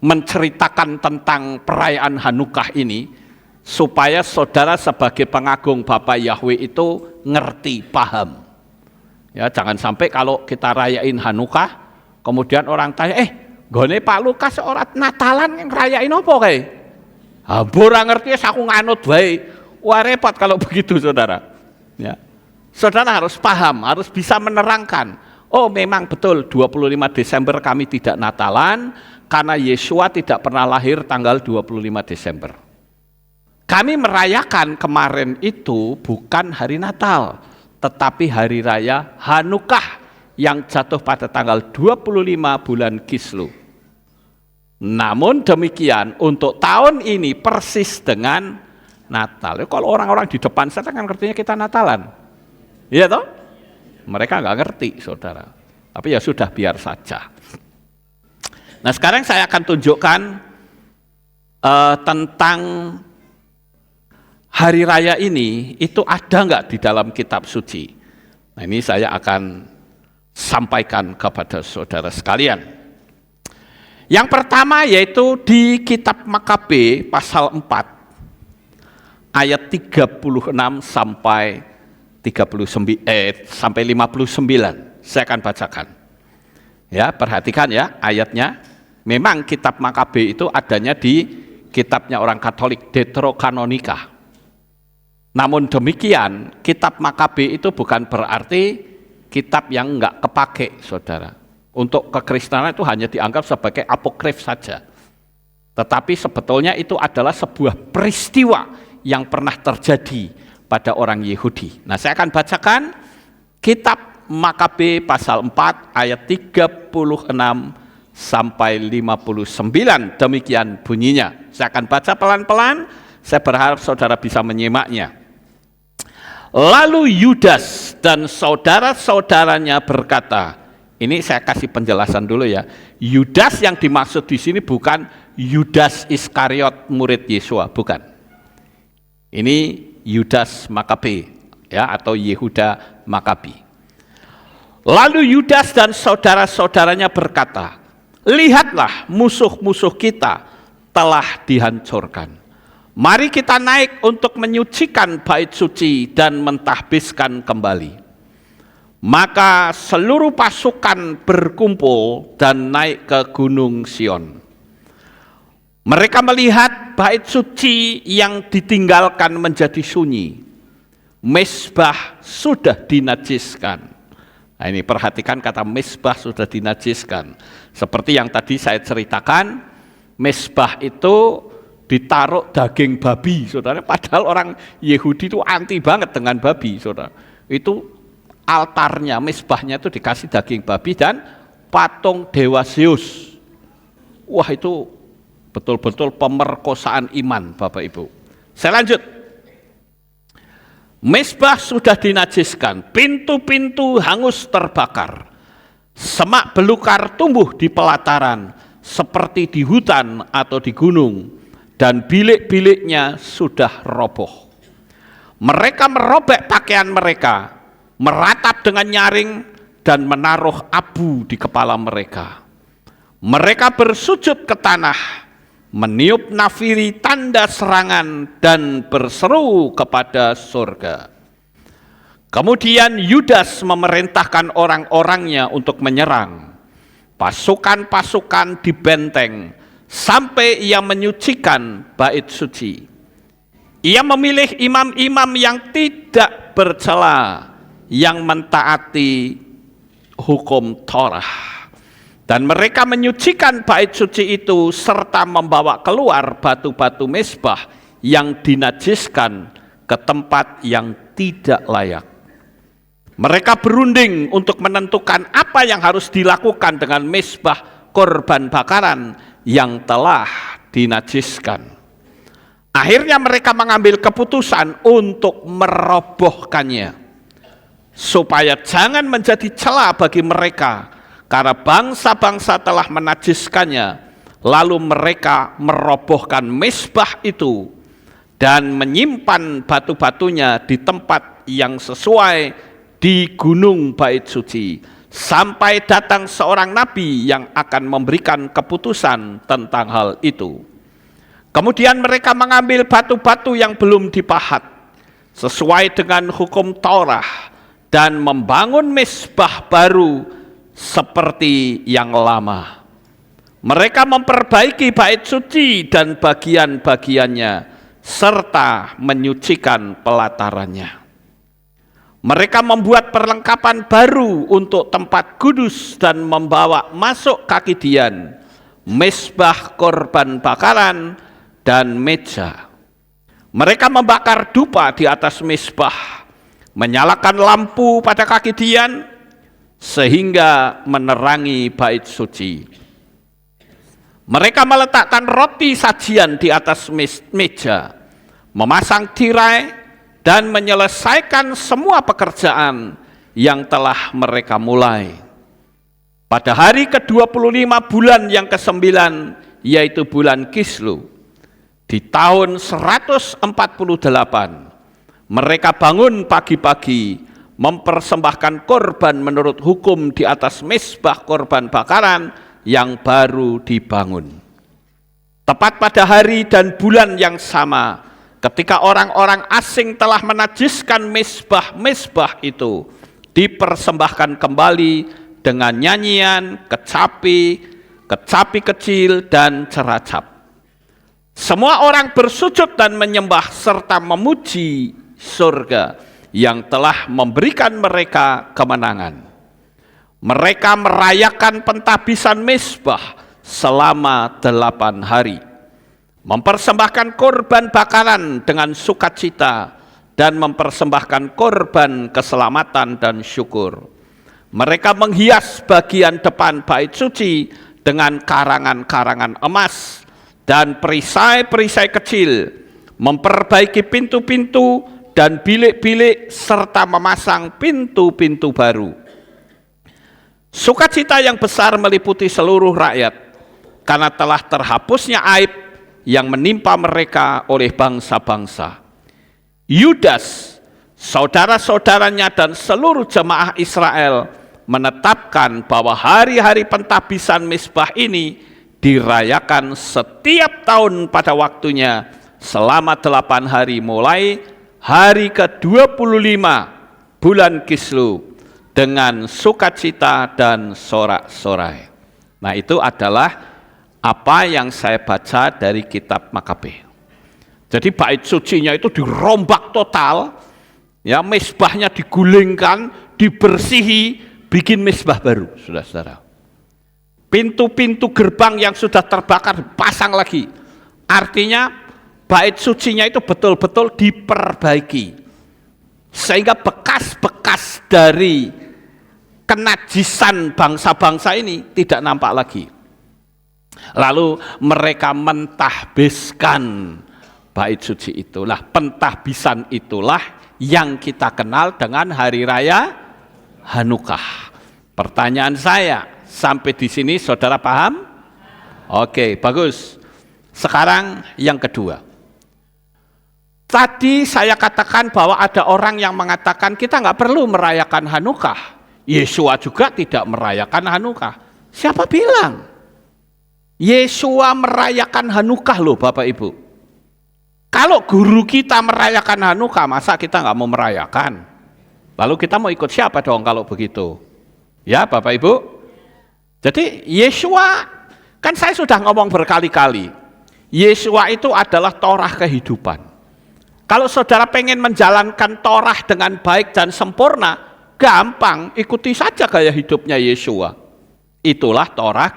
menceritakan tentang perayaan Hanukkah ini supaya saudara sebagai pengagung Bapa Yahweh itu ngerti, paham. Ya, jangan sampai kalau kita rayain Hanukkah kemudian orang tanya, gone Pak Lukas orang Natalan yang rayain apa kae? Ora ngerti aku nganut wae. Wah repot kalau begitu saudara. Ya. Saudara harus paham, harus bisa menerangkan. Oh memang betul 25 Desember kami tidak Natalan, karena Yesua tidak pernah lahir tanggal 25 Desember. Kami merayakan kemarin itu bukan hari Natal, tetapi hari raya Hanukkah yang jatuh pada tanggal 25 bulan Kislew. Namun demikian untuk tahun ini persis dengan Natal. Kalau orang-orang di depan saya kan ngertinya kita Natalan. Iya toh? Mereka nggak ngerti, saudara. Tapi ya sudah, biar saja. Nah sekarang saya akan tunjukkan tentang hari raya ini, itu ada nggak di dalam kitab suci. Nah ini saya akan sampaikan kepada saudara sekalian. Yang pertama yaitu di kitab Makabe pasal 4 ayat 36 sampai 59. Saya akan bacakan. Ya, perhatikan ya ayatnya. Memang kitab Makabe itu adanya di kitabnya orang Katolik, Deuterokanonika. Namun demikian, kitab Makabe itu bukan berarti kitab yang enggak kepake, saudara. Untuk kekristenan itu hanya dianggap sebagai apokrif saja. Tetapi sebetulnya itu adalah sebuah peristiwa yang pernah terjadi pada orang Yahudi. Nah, saya akan bacakan kitab Makabe pasal 4 ayat 36 sampai 59. Demikian bunyinya. Saya akan baca pelan-pelan, saya berharap saudara bisa menyimaknya. Lalu Yudas dan saudara-saudaranya berkata, ini saya kasih penjelasan dulu ya. Yudas yang dimaksud di sini bukan Yudas Iskariot murid Yesua, bukan. Ini Yudas Makabe ya, atau Yehuda Makabi. Lalu Yudas dan saudara-saudaranya berkata, lihatlah musuh-musuh kita telah dihancurkan. Mari kita naik untuk menyucikan bait suci dan mentahbiskan kembali. Maka seluruh pasukan berkumpul dan naik ke Gunung Sion. Mereka melihat bait suci yang ditinggalkan menjadi sunyi. Mezbah sudah dinajiskan. Nah, ini perhatikan kata mezbah sudah dinajiskan. Seperti yang tadi saya ceritakan, mezbah itu ditaruh daging babi, saudara. Padahal orang Yahudi itu anti banget dengan babi, saudara. Itu altarnya, mezbahnya itu dikasih daging babi dan patung dewa Zeus. Wah, itu betul-betul pemerkosaan iman, Bapak Ibu. Saya lanjut. Mezbah sudah dinajiskan, pintu-pintu hangus terbakar, semak belukar tumbuh di pelataran seperti di hutan atau di gunung, dan bilik-biliknya sudah roboh. Mereka merobek pakaian mereka, meratap dengan nyaring dan menaruh abu di kepala mereka. Mereka bersujud ke tanah, meniup nafiri tanda serangan dan berseru kepada surga. Kemudian Yudas memerintahkan orang-orangnya untuk menyerang. Pasukan-pasukan dibenteng sampai ia menyucikan bait suci. Ia memilih imam-imam yang tidak bercela, yang mentaati hukum Torah. Dan mereka menyucikan bait suci itu serta membawa keluar batu-batu mezbah yang dinajiskan ke tempat yang tidak layak. Mereka berunding untuk menentukan apa yang harus dilakukan dengan mezbah korban bakaran yang telah dinajiskan. Akhirnya mereka mengambil keputusan untuk merobohkannya, supaya jangan menjadi celah bagi mereka, karena bangsa-bangsa telah menajiskannya. Lalu mereka merobohkan mezbah itu dan menyimpan batu-batunya di tempat yang sesuai di gunung bait suci, sampai datang seorang nabi yang akan memberikan keputusan tentang hal itu. Kemudian mereka mengambil batu-batu yang belum dipahat sesuai dengan hukum Torah dan membangun mezbah baru seperti yang lama. Mereka memperbaiki bait suci dan bagian-bagiannya serta menyucikan pelatarannya. Mereka membuat perlengkapan baru untuk tempat kudus dan membawa masuk kaki dian, mezbah korban bakaran dan meja. Mereka membakar dupa di atas mezbah, menyalakan lampu pada kaki dian sehingga menerangi bait suci. Mereka meletakkan roti sajian di atas meja, memasang tirai dan menyelesaikan semua pekerjaan yang telah mereka mulai. Pada hari ke-25 bulan yang ke-9, yaitu bulan Kislu, di tahun 148, mereka bangun pagi-pagi mempersembahkan korban menurut hukum di atas mezbah korban bakaran yang baru dibangun. Tepat pada hari dan bulan yang sama, ketika orang-orang asing telah menajiskan mezbah-mezbah itu, dipersembahkan kembali dengan nyanyian, kecapi, kecapi kecil, dan ceracap. Semua orang bersujud dan menyembah serta memuji surga yang telah memberikan mereka kemenangan. Mereka merayakan pentahbisan mezbah selama 8 hari, mempersembahkan korban bakaran dengan sukacita dan mempersembahkan korban keselamatan dan syukur. Mereka menghias bagian depan bait suci dengan karangan-karangan emas dan perisai-perisai kecil, memperbaiki pintu-pintu dan bilik-bilik serta memasang pintu-pintu baru. Sukacita yang besar meliputi seluruh rakyat karena telah terhapusnya aib yang menimpa mereka oleh bangsa-bangsa. Yudas, saudara-saudaranya dan seluruh jemaah Israel menetapkan bahwa hari-hari pentahbisan mezbah ini dirayakan setiap tahun pada waktunya selama 8 hari mulai hari ke-25 bulan Kislew dengan sukacita dan sorak-sorai. Nah, itu adalah apa yang saya baca dari kitab Makabe. Jadi bait sucinya itu dirombak total, ya, mezbahnya digulingkan, dibersihi, bikin mezbah baru, saudara-saudara. Pintu-pintu gerbang yang sudah terbakar pasang lagi. Artinya bait sucinya itu betul-betul diperbaiki. Sehingga bekas-bekas dari kenajisan bangsa-bangsa ini tidak nampak lagi. Lalu mereka mentahbiskan bait suci itulah, pentahbisan itulah yang kita kenal dengan hari raya Hanukkah. Pertanyaan saya, sampai di sini saudara paham? Oke, bagus. Sekarang yang kedua. Tadi saya katakan bahwa ada orang yang mengatakan kita nggak perlu merayakan Hanukkah. Yesua juga tidak merayakan Hanukkah. Siapa bilang? Yesua merayakan Hanukkah loh Bapak Ibu. Kalau guru kita merayakan Hanukkah, masa kita nggak mau merayakan? Lalu kita mau ikut siapa dong kalau begitu? Ya Bapak Ibu. Jadi Yesua, kan saya sudah ngomong berkali-kali, Yesua itu adalah Torah kehidupan. Kalau saudara pengen menjalankan Torah dengan baik dan sempurna, gampang, ikuti saja gaya hidupnya Yesua. Itulah Torah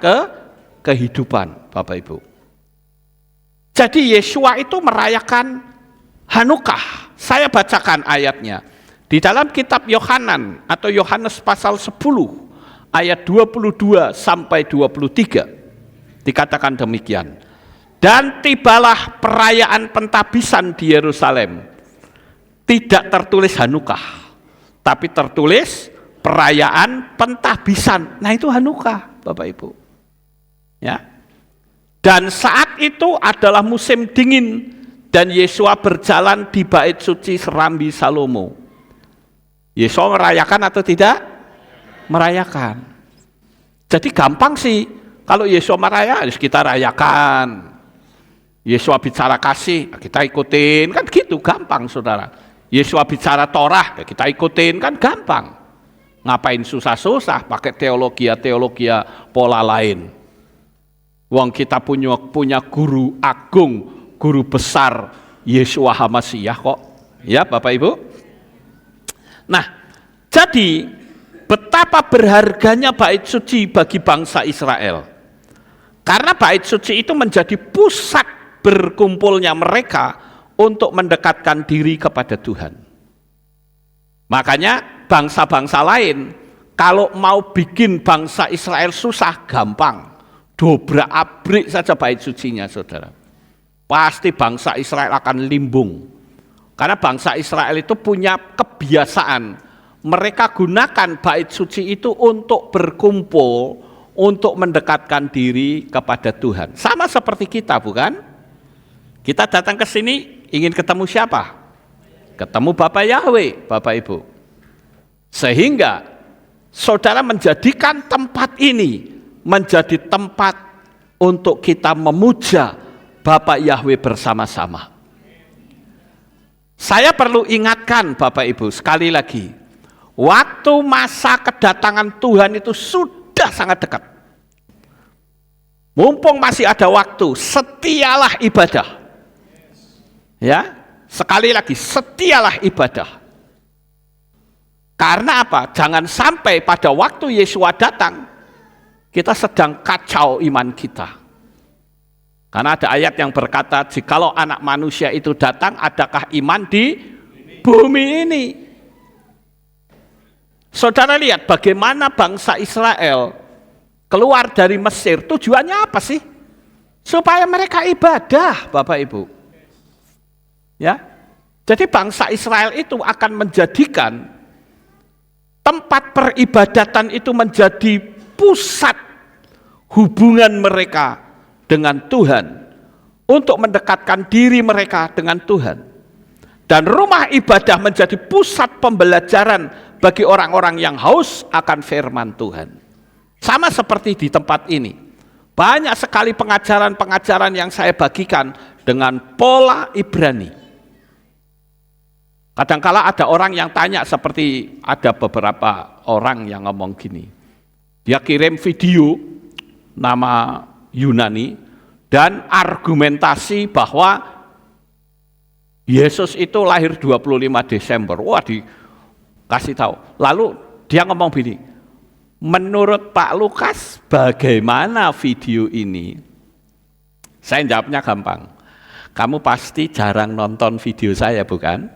kehidupan, Bapak Ibu. Jadi Yesua itu merayakan Hanukkah. Saya bacakan ayatnya. Di dalam kitab Yohanan atau Yohanes pasal 10 ayat 22 sampai 23 dikatakan demikian. Dan tibalah perayaan pentahbisan di Yerusalem. Tidak tertulis Hanukkah, tapi tertulis perayaan pentahbisan. Nah, itu Hanukkah, Bapak Ibu. Ya. Dan saat itu adalah musim dingin dan Yesua berjalan di bait suci Serambi Salomo. Yesua merayakan atau tidak? Merayakan. Jadi gampang sih, kalau Yesua merayakan, kita rayakan. Yesua bicara kasih, kita ikutin, kan gitu, gampang saudara. Yesua bicara Torah, kita ikutin, kan gampang. Ngapain susah-susah, pakai teologi pola lain. Wong kita punya guru agung, guru besar, Yesua HaMasyiah kok. Ya Bapak Ibu. Nah, jadi betapa berharganya bait suci bagi bangsa Israel. Karena bait suci itu menjadi pusat berkumpulnya mereka untuk mendekatkan diri kepada Tuhan. Makanya bangsa-bangsa lain kalau mau bikin bangsa Israel susah, gampang. Dobrak-abrik saja bait sucinya, saudara. Pasti bangsa Israel akan limbung. Karena bangsa Israel itu punya kebiasaan, mereka gunakan bait suci itu untuk berkumpul, untuk mendekatkan diri kepada Tuhan. Sama seperti kita, bukan? Kita datang ke sini ingin ketemu siapa? Ketemu Bapak Yahweh, Bapak Ibu. Sehingga saudara menjadikan tempat ini menjadi tempat untuk kita memuja Bapak Yahweh bersama-sama. Saya perlu ingatkan Bapak Ibu sekali lagi, waktu masa kedatangan Tuhan itu sudah sangat dekat. Mumpung masih ada waktu, setialah ibadah. Ya, sekali lagi, setialah ibadah. Karena apa? Jangan sampai pada waktu Yesua datang, kita sedang kacau iman kita. Karena ada ayat yang berkata, jikalau anak manusia itu datang, adakah iman di bumi ini? Saudara lihat bagaimana bangsa Israel keluar dari Mesir, tujuannya apa sih? Supaya mereka ibadah, Bapak Ibu. Ya, jadi bangsa Israel itu akan menjadikan tempat peribadatan itu menjadi pusat hubungan mereka dengan Tuhan, untuk mendekatkan diri mereka dengan Tuhan. Dan rumah ibadah menjadi pusat pembelajaran bagi orang-orang yang haus akan firman Tuhan. Sama seperti di tempat ini, banyak sekali pengajaran-pengajaran yang saya bagikan dengan pola Ibrani. Kadangkala ada orang yang tanya, seperti ada beberapa orang yang ngomong gini. Dia kirim video nama Yunani dan argumentasi bahwa Yesus itu lahir 25 Desember. Wah, dikasih tahu. Lalu dia ngomong gini, menurut Pak Lukas bagaimana video ini? Saya jawabnya gampang. Kamu pasti jarang nonton video saya, bukan?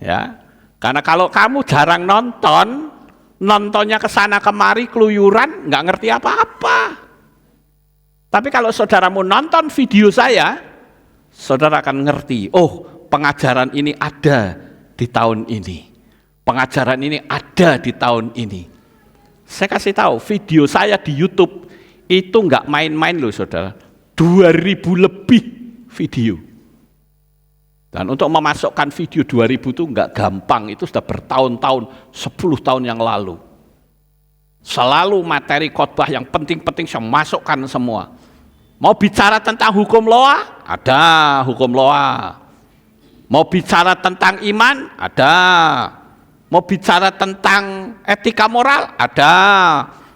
Ya, karena kalau kamu jarang nonton, nontonnya ke sana kemari keluyuran, nggak ngerti apa-apa. Tapi kalau saudaramu nonton video saya, saudara akan ngerti, oh pengajaran ini ada di tahun ini. Pengajaran ini ada di tahun ini. Saya kasih tahu, video saya di YouTube itu nggak main-main loh saudara. 2000 lebih video. Dan untuk memasukkan video 2000 itu nggak gampang, itu sudah bertahun-tahun, 10 tahun yang lalu. Selalu materi khotbah yang penting-penting saya masukkan semua. Mau bicara tentang hukum Noa? Ada hukum Noa. Mau bicara tentang iman? Ada. Mau bicara tentang etika moral? Ada.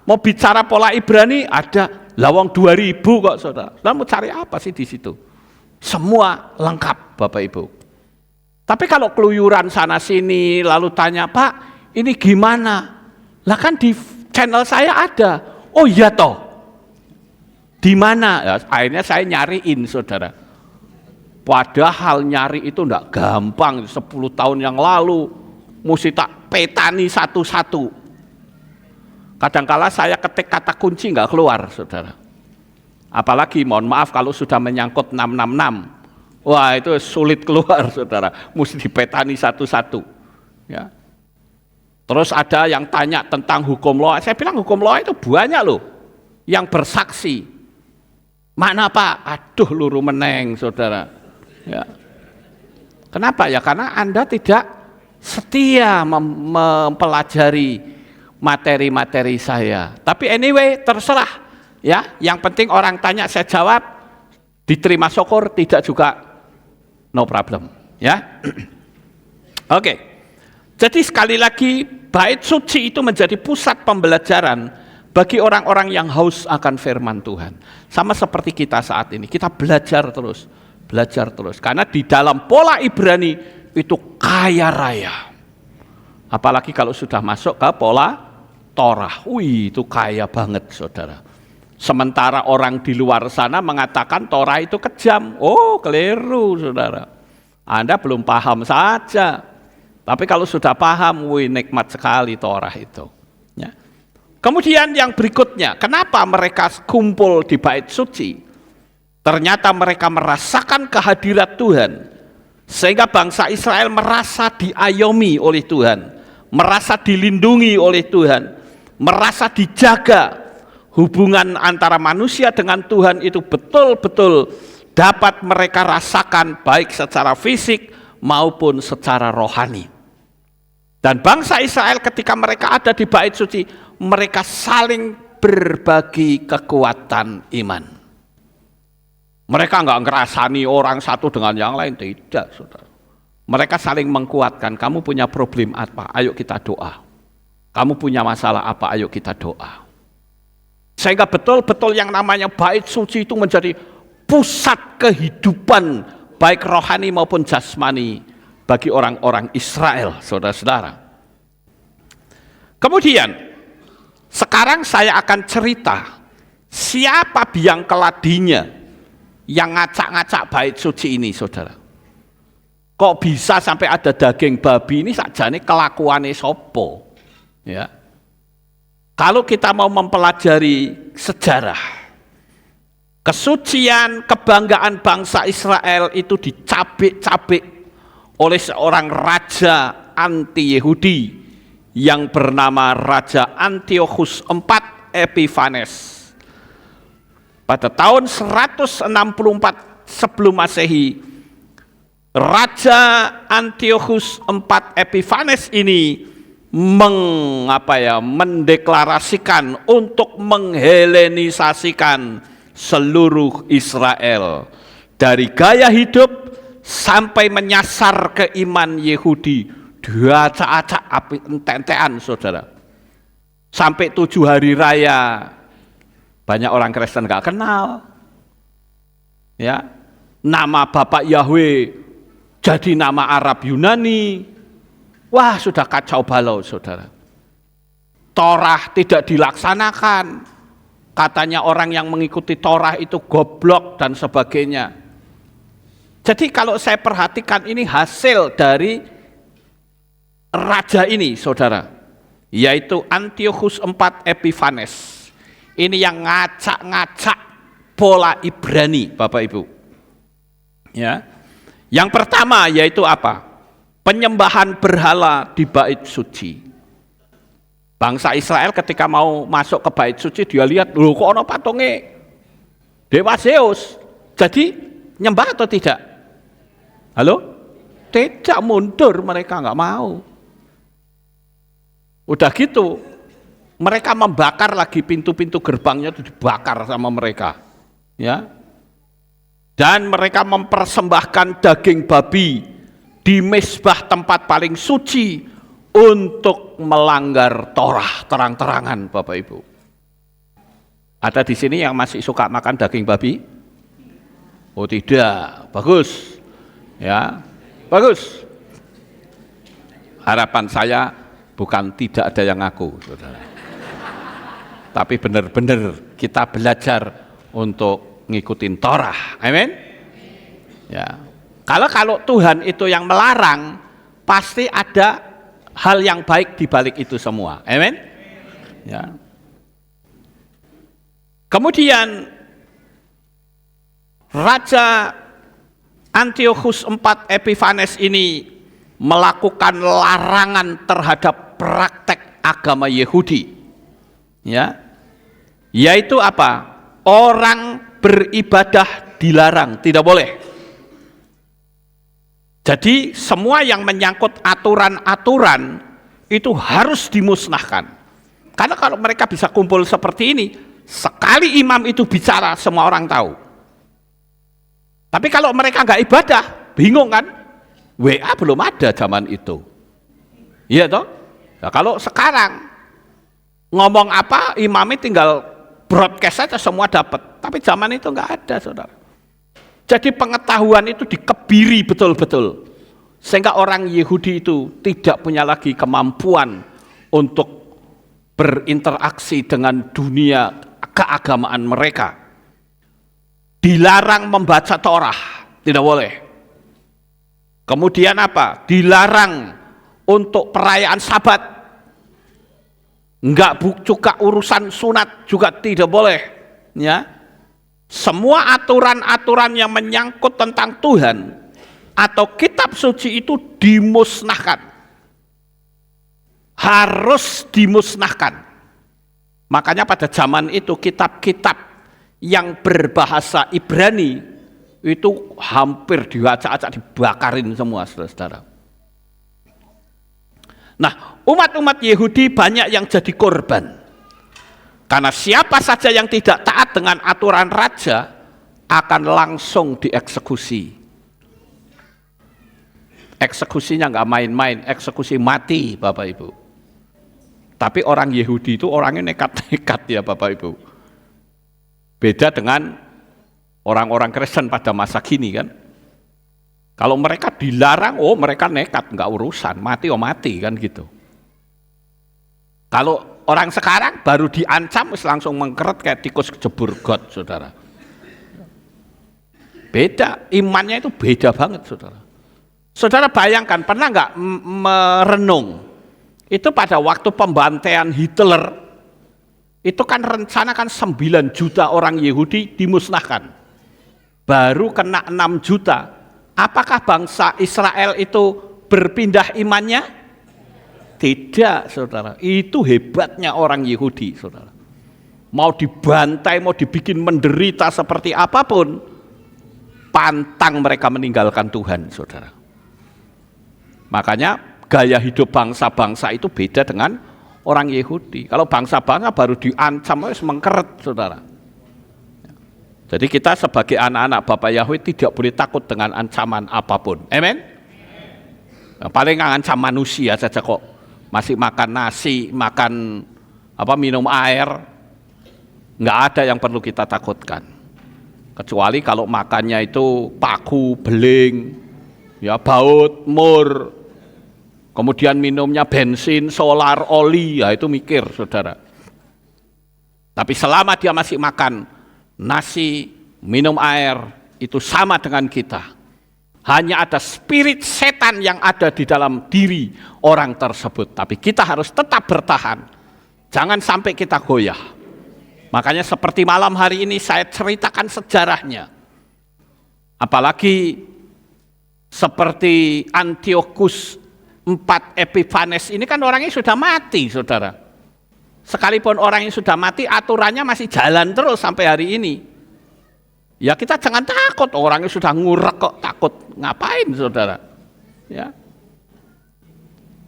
Mau bicara pola Ibrani? Ada. Lawang 2000 kok saudara. Saudara mau cari apa sih di situ? Semua lengkap Bapak Ibu. Tapi kalau keluyuran sana sini lalu tanya, Pak ini gimana? Lah kan di channel saya ada. Oh iya toh. Di mana? Ya, akhirnya saya nyariin saudara. Padahal nyari itu enggak gampang. 10 tahun yang lalu mesti tak petani satu-satu. Kadangkala saya ketik kata kunci enggak keluar saudara. Apalagi mohon maaf kalau sudah menyangkut 666. Wah itu sulit keluar saudara. Mesti dipetani satu-satu. Ya. Terus ada yang tanya tentang hukum Noa. Saya bilang hukum Noa itu banyak loh. Yang bersaksi. Mana Pak? Aduh luru meneng saudara. Ya. Kenapa ya? Karena Anda tidak setia mempelajari materi-materi saya. Tapi anyway terserah. Ya, yang penting orang tanya saya jawab, diterima syukur, tidak juga no problem. Ya, oke. Jadi sekali lagi bait suci itu menjadi pusat pembelajaran bagi orang-orang yang haus akan firman Tuhan. Sama seperti kita saat ini, kita belajar terus. Karena di dalam pola Ibrani itu kaya raya. Apalagi kalau sudah masuk ke pola Torah, wih itu kaya banget saudara. Sementara orang di luar sana mengatakan Torah itu kejam. Oh keliru saudara. Anda belum paham saja. Tapi kalau sudah paham, wih nikmat sekali Torah itu. Ya. Kemudian yang berikutnya, kenapa mereka kumpul di bait suci? Ternyata mereka merasakan kehadirat Tuhan. Sehingga bangsa Israel merasa diayomi oleh Tuhan. Merasa dilindungi oleh Tuhan. Merasa dijaga. Hubungan antara manusia dengan Tuhan itu betul-betul dapat mereka rasakan baik secara fisik maupun secara rohani. Dan bangsa Israel ketika mereka ada di bait suci, mereka saling berbagi kekuatan iman. Mereka enggak ngerasani orang satu dengan yang lain, tidak saudara. Mereka saling menguatkan, kamu punya problem apa? Ayo kita doa. Kamu punya masalah apa? Ayo kita doa. Sehingga betul-betul yang namanya bait suci itu menjadi pusat kehidupan baik rohani maupun jasmani bagi orang-orang Israel, saudara-saudara. Kemudian, sekarang saya akan cerita siapa biang keladinya yang ngacak-ngacak bait suci ini, saudara. Kok bisa sampai ada daging babi ini sakjane kelakuane sopo? Ya. Kalau kita mau mempelajari sejarah, kesucian, kebanggaan bangsa Israel itu dicabik-cabik oleh seorang raja anti-Yahudi yang bernama Raja Antiochus IV Epiphanes. Pada tahun 164 sebelum Masehi, Raja Antiochus IV Epiphanes ini mendeklarasikan untuk menghelenisasikan seluruh Israel Dari gaya hidup sampai menyasar ke iman Yahudi, diacak-acak api entek-entekan saudara. Sampai 7 hari raya banyak orang Kristen gak kenal. Ya, nama Bapak Yahweh jadi nama Arab Yunani. Wah, sudah kacau balau saudara. Torah tidak dilaksanakan. Katanya orang yang mengikuti Torah itu goblok dan sebagainya. Jadi kalau saya perhatikan ini hasil dari raja ini saudara, yaitu Antiochus IV Epiphanes. Ini yang ngacak-ngacak pola Ibrani, Bapak Ibu. Ya. Yang pertama yaitu apa? Penyembahan berhala di bait suci. Bangsa Israel ketika mau masuk ke bait suci, dia lihat, loh kok ada patungnya Dewa Zeus. Jadi nyembah atau tidak? Halo? Tidak, mundur, mereka nggak mau. Udah gitu, mereka membakar lagi pintu-pintu gerbangnya itu dibakar sama mereka, ya. Dan mereka mempersembahkan daging babi di mezbah tempat paling suci untuk melanggar Torah terang-terangan, Bapak Ibu. Ada di sini yang masih suka makan daging babi? Oh tidak, bagus, ya, bagus. Harapan saya bukan tidak ada yang ngaku, saudara. Tapi benar-benar kita belajar untuk ngikutin Torah, amin. Ya, kalau Tuhan itu yang melarang, pasti ada hal yang baik di balik itu semua, amin. Ya. Kemudian Raja Antiochus IV Epiphanes ini melakukan larangan terhadap praktek agama Yahudi, ya, yaitu apa? Orang beribadah dilarang, tidak boleh. Jadi semua yang menyangkut aturan-aturan itu harus dimusnahkan. Karena kalau mereka bisa kumpul seperti ini, sekali imam itu bicara semua orang tahu. Tapi kalau mereka nggak ibadah, bingung kan? WA belum ada zaman itu, iya toh? Nah, kalau sekarang ngomong apa, imamnya tinggal broadcast saja semua dapat. Tapi zaman itu nggak ada, saudara. Jadi pengetahuan itu dikebiri betul-betul, sehingga orang Yahudi itu tidak punya lagi kemampuan untuk berinteraksi dengan dunia keagamaan mereka. Dilarang membaca Torah, tidak boleh. Kemudian apa? Dilarang untuk perayaan Sabat. Enggak juga urusan sunat juga tidak boleh, ya. Semua aturan-aturan yang menyangkut tentang Tuhan atau kitab suci itu dimusnahkan. Harus dimusnahkan. Makanya pada zaman itu kitab-kitab yang berbahasa Ibrani itu hampir diacak-acak, dibakarin semua, saudara-saudara. Nah, umat-umat Yahudi banyak yang jadi korban. Karena siapa saja yang tidak taat dengan aturan raja akan langsung dieksekusi. Eksekusinya nggak main-main, eksekusi mati, Bapak Ibu. Tapi orang Yahudi itu orangnya nekat-nekat ya, Bapak Ibu. Beda dengan orang-orang Kristen pada masa kini kan. Kalau mereka dilarang, oh mereka nekat, nggak urusan, mati oh mati kan gitu. Kalau orang sekarang baru diancam langsung mengkeret kayak tikus kejebur got, saudara. Beda, imannya itu beda banget, saudara. Saudara bayangkan, pernah nggak merenung? Itu pada waktu pembantaian Hitler, itu kan rencana kan 9 juta orang Yahudi dimusnahkan. Baru kena 6 juta. Apakah bangsa Israel itu berpindah imannya? Tidak, saudara. Itu hebatnya orang Yahudi, saudara. Mau dibantai, mau dibikin menderita seperti apapun, pantang mereka meninggalkan Tuhan, saudara. Makanya gaya hidup bangsa-bangsa itu beda dengan orang Yahudi. Kalau bangsa-bangsa baru diancam, harus mengkeret, saudara. Jadi kita sebagai anak-anak Bapak Yahweh tidak boleh takut dengan ancaman apapun. Amin. Nah, paling ancam manusia saja kok. Masih makan nasi, makan minum air, nggak ada yang perlu kita takutkan. Kecuali kalau makannya itu paku, beling, ya baut, mur, kemudian minumnya bensin, solar, oli, ya itu mikir saudara. Tapi selama dia masih makan nasi, minum air, itu sama dengan kita. Hanya ada spirit setan yang ada di dalam diri orang tersebut. Tapi kita harus tetap bertahan. Jangan sampai kita goyah. Makanya seperti malam hari ini saya ceritakan sejarahnya. Apalagi seperti Antiochus IV Epiphanes ini kan orangnya sudah mati, saudara. Sekalipun orang yang sudah mati, aturannya masih jalan terus sampai hari ini. Ya kita jangan takut, orangnya sudah ngurek kok takut. Ngapain saudara? Ya.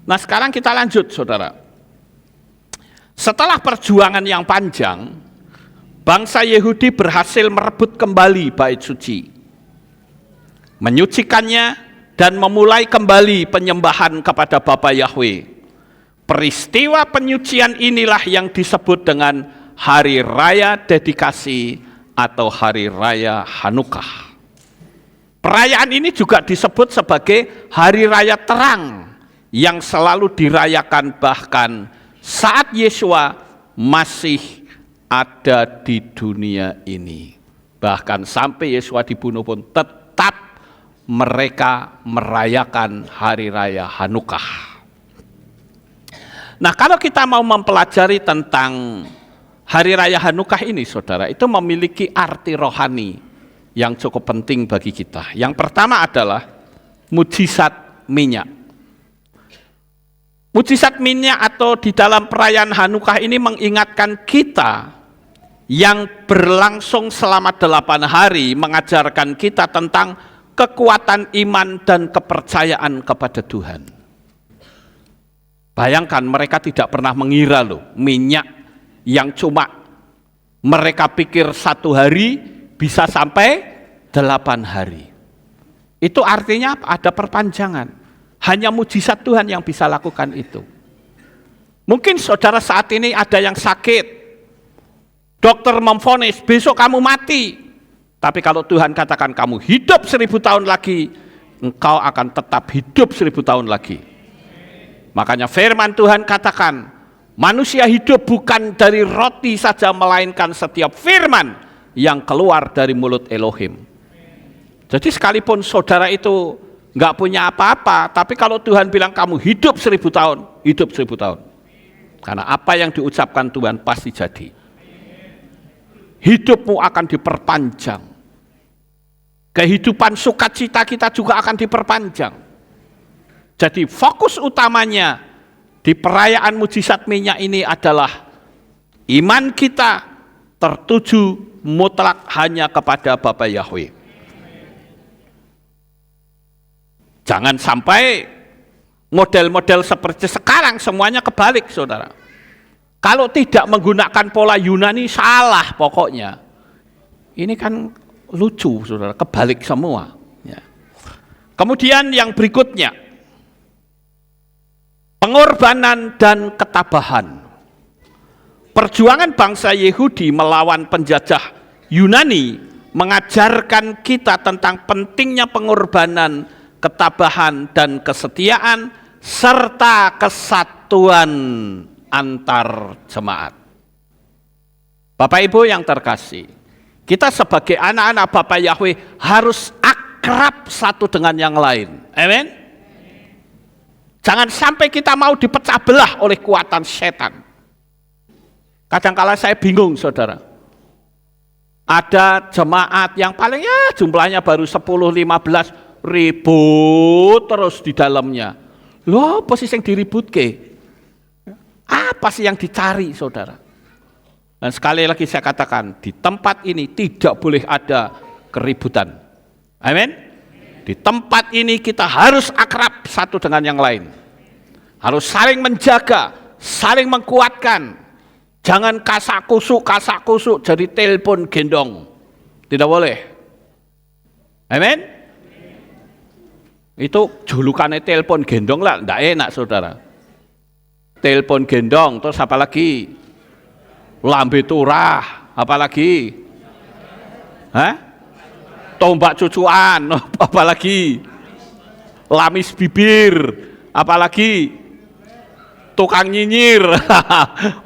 Nah sekarang kita lanjut saudara. Setelah perjuangan yang panjang, bangsa Yahudi berhasil merebut kembali bait suci, menyucikannya dan memulai kembali penyembahan kepada Bapa Yahweh. Peristiwa penyucian inilah yang disebut dengan Hari Raya Dedikasi atau Hari Raya Hanukkah. Perayaan ini juga disebut sebagai Hari Raya Terang yang selalu dirayakan bahkan saat Yesua masih ada di dunia ini. Bahkan sampai Yesua dibunuh pun tetap mereka merayakan Hari Raya Hanukkah. Nah kalau kita mau mempelajari tentang Hari Raya Hanukkah ini saudara, itu memiliki arti rohani yang cukup penting bagi kita. Yang pertama adalah mujizat minyak. Mujizat minyak atau di dalam perayaan Hanukkah ini mengingatkan kita yang berlangsung selama 8 hari, mengajarkan kita tentang kekuatan iman dan kepercayaan kepada Tuhan. Bayangkan mereka tidak pernah mengira loh, minyak yang cuma mereka pikir 1 hari bisa sampai 8 hari. Itu artinya ada perpanjangan. Hanya mujizat Tuhan yang bisa lakukan itu. Mungkin saudara saat ini ada yang sakit. Dokter memvonis, besok kamu mati. Tapi kalau Tuhan katakan kamu hidup 1000 tahun lagi, engkau akan tetap hidup 1000 tahun lagi. Makanya firman Tuhan katakan, manusia hidup bukan dari roti saja, melainkan setiap firman yang keluar dari mulut Elohim. Jadi sekalipun saudara itu nggak punya apa-apa, tapi kalau Tuhan bilang kamu hidup 1000 tahun, hidup 1000 tahun. Karena apa yang diucapkan Tuhan pasti jadi. Hidupmu akan diperpanjang. Kehidupan sukacita kita juga akan diperpanjang. Jadi fokus utamanya di perayaan mujizat minyak ini adalah iman kita tertuju mutlak hanya kepada Bapa Yahweh. Jangan sampai model-model seperti sekarang semuanya kebalik saudara. Kalau tidak menggunakan pola Yunani salah pokoknya. Ini kan lucu saudara, kebalik semua. Ya. Kemudian yang berikutnya, pengorbanan dan ketabahan. Perjuangan bangsa Yahudi melawan penjajah Yunani mengajarkan kita tentang pentingnya pengorbanan, ketabahan dan kesetiaan serta kesatuan antar jemaat. Bapak Ibu yang terkasih, kita sebagai anak-anak Bapa Yahweh harus akrab satu dengan yang lain. Amin. Jangan sampai kita mau dipecah belah oleh kekuatan setan. Kadang-kala saya bingung saudara. Ada jemaat yang paling ya jumlahnya baru 10-15 ribut terus di dalamnya. Loh, apa sih yang diributke? Apa sih yang dicari saudara? Dan sekali lagi saya katakan, di tempat ini tidak boleh ada keributan. Amin. Di tempat ini kita harus akrab satu dengan yang lain. Harus saling menjaga, saling mengkuatkan. Jangan kasak kusuk jadi telepon gendong. Tidak boleh. Amin. Itu julukannya telepon gendong lah, tidak enak saudara. Telepon gendong, terus apa lagi? Lambe turah, apa lagi? Hah? Tombak cucuan, apa lagi? Lamis bibir, apa lagi? Tukang nyinyir.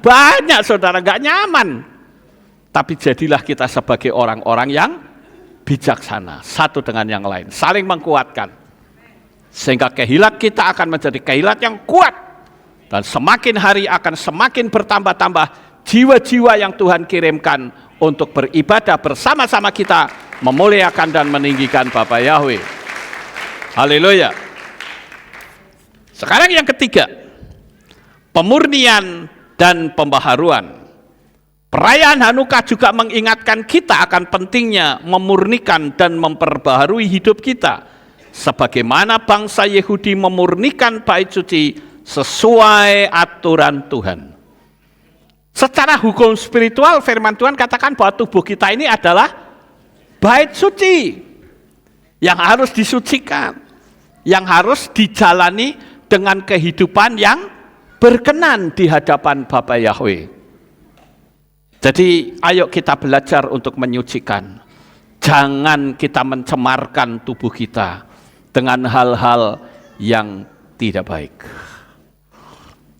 Banyak saudara, nggak nyaman. Tapi jadilah kita sebagai orang-orang yang bijaksana, satu dengan yang lain, saling menguatkan. Sehingga kehilat kita akan menjadi kehilat yang kuat. Dan semakin hari akan semakin bertambah-tambah jiwa-jiwa yang Tuhan kirimkan untuk beribadah bersama-sama kita, memuliakan dan meninggikan Bapa Yahweh. Haleluya. Sekarang yang ketiga, pemurnian dan pembaharuan. Perayaan Hanukkah juga mengingatkan kita akan pentingnya memurnikan dan memperbaharui hidup kita. Sebagaimana bangsa Yahudi memurnikan bait suci sesuai aturan Tuhan. Secara hukum spiritual, firman Tuhan katakan bahwa tubuh kita ini adalah bait suci yang harus disucikan, yang harus dijalani dengan kehidupan yang berkenan di hadapan Bapa Yahweh. Jadi ayo kita belajar untuk menyucikan. Jangan kita mencemarkan tubuh kita dengan hal-hal yang tidak baik.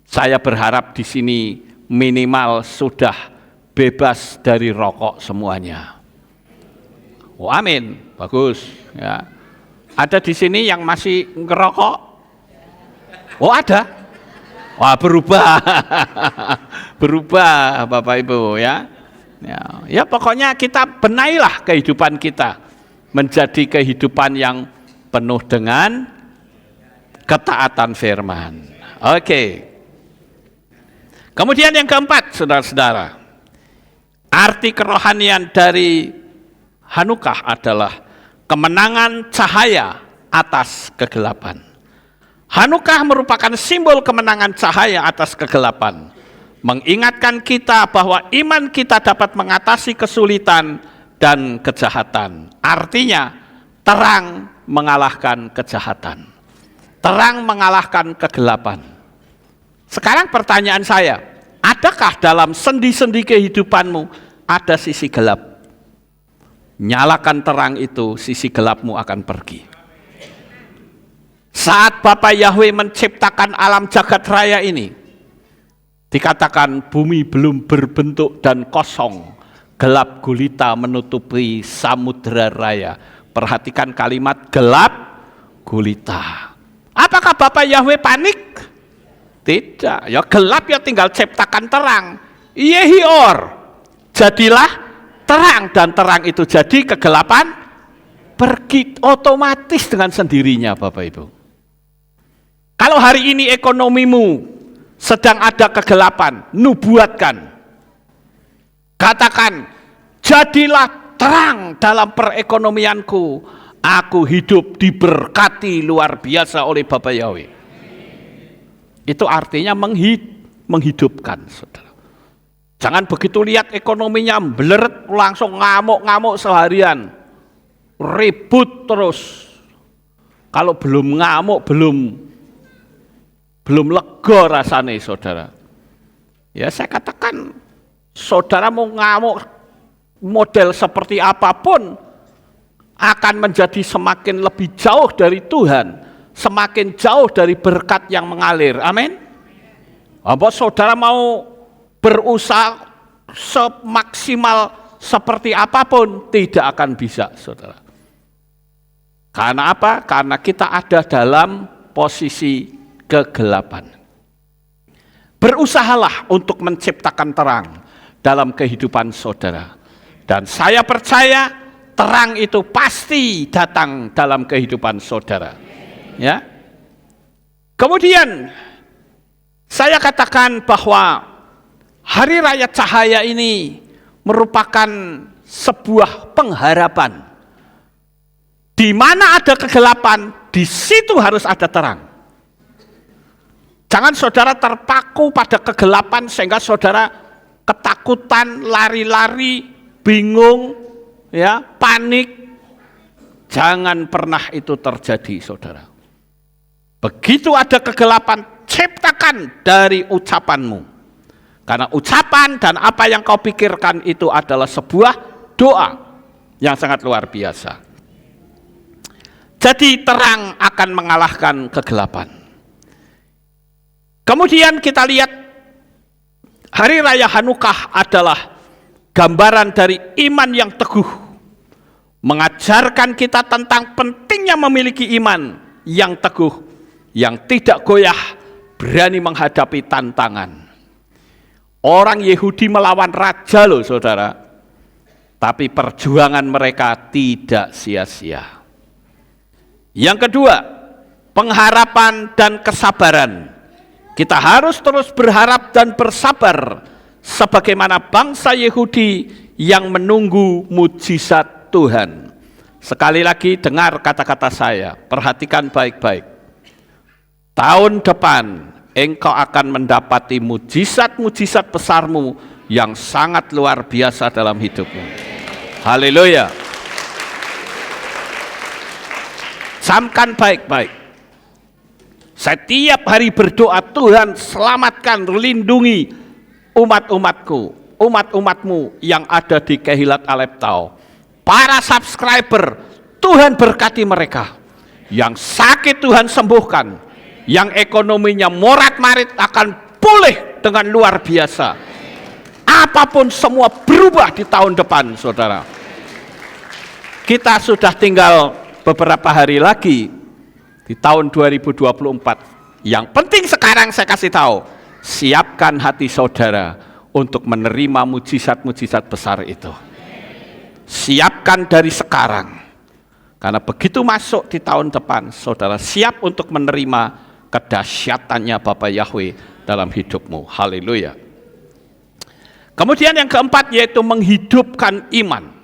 Saya berharap di sini minimal sudah bebas dari rokok semuanya. Oh, amin, bagus. Ya. Ada di sini yang masih ngerokok? Oh, ada. Wah, berubah. Berubah Bapak Ibu ya. Ya pokoknya kita benailah kehidupan kita menjadi kehidupan yang penuh dengan ketaatan firman. Oke. Kemudian yang keempat, saudara-saudara, arti kerohanian dari Hanukkah adalah kemenangan cahaya atas kegelapan. Hanukkah merupakan simbol kemenangan cahaya atas kegelapan, mengingatkan kita bahwa iman kita dapat mengatasi kesulitan dan kejahatan. Artinya, terang mengalahkan kejahatan, terang mengalahkan kegelapan. Sekarang pertanyaan saya, adakah dalam sendi-sendi kehidupanmu ada sisi gelap? Nyalakan terang itu, sisi gelapmu akan pergi. Saat Bapa Yahweh menciptakan alam jagat raya ini, dikatakan bumi belum berbentuk dan kosong, gelap gulita menutupi samudera raya. Perhatikan kalimat gelap gulita. Apakah Bapa Yahweh panik? Tidak, ya gelap ya tinggal ciptakan terang. Yehior, jadilah terang, dan terang itu jadi, kegelapan pergi otomatis dengan sendirinya Bapak Ibu. Kalau hari ini ekonomimu sedang ada kegelapan, nubuatkan. Katakan, jadilah terang dalam perekonomianku. Aku hidup diberkati luar biasa oleh Bapa Yahweh. Itu artinya menghidupkan, saudara. Jangan begitu lihat ekonominya meleret langsung ngamuk-ngamuk seharian. Ribut terus. Kalau belum ngamuk, belum lega rasanya saudara. Ya saya katakan, saudara mau ngamuk model seperti apapun akan menjadi semakin lebih jauh dari Tuhan, semakin jauh dari berkat yang mengalir. Amin. Apa saudara mau berusaha semaksimal seperti apapun, tidak akan bisa saudara. Karena apa? Karena kita ada dalam posisi kegelapan. Berusahalah untuk menciptakan terang dalam kehidupan saudara. Dan saya percaya terang itu pasti datang dalam kehidupan saudara. Ya. Kemudian saya katakan bahwa Hari Raya Cahaya ini merupakan sebuah pengharapan. Di mana ada kegelapan, di situ harus ada terang. Jangan saudara terpaku pada kegelapan sehingga saudara ketakutan, lari-lari, bingung, ya, panik, jangan pernah itu terjadi, saudara. Begitu ada kegelapan, ciptakan dari ucapanmu. Karena ucapan dan apa yang kau pikirkan itu adalah sebuah doa yang sangat luar biasa. Jadi terang akan mengalahkan kegelapan. Kemudian kita lihat Hari Raya Hanukkah adalah gambaran dari iman yang teguh. Mengajarkan kita tentang pentingnya memiliki iman yang teguh, yang tidak goyah, berani menghadapi tantangan. Orang Yahudi melawan raja loh saudara, tapi perjuangan mereka tidak sia-sia. Yang kedua, pengharapan dan kesabaran. Kita harus terus berharap dan bersabar sebagaimana bangsa Yahudi yang menunggu mujizat Tuhan. Sekali lagi dengar kata-kata saya, perhatikan baik-baik. Tahun depan engkau akan mendapati mujizat-mujizat besarmu yang sangat luar biasa dalam hidupmu. Haleluya. Camkan baik-baik. Setiap hari berdoa, Tuhan selamatkan, lindungi umat-umatmu yang ada di Kehilat Aleptau. Para subscriber, Tuhan berkati mereka. Yang sakit Tuhan sembuhkan. Yang ekonominya morat-marit akan pulih dengan luar biasa. Apapun semua berubah di tahun depan, saudara. Kita sudah tinggal beberapa hari lagi di tahun 2024. Yang penting sekarang saya kasih tahu, siapkan hati saudara untuk menerima mujizat-mujizat besar itu. Siapkan dari sekarang. Karena begitu masuk di tahun depan, saudara siap untuk menerima kedahsyatannya Bapa Yahweh dalam hidupmu. Haleluya. Kemudian yang keempat yaitu menghidupkan iman.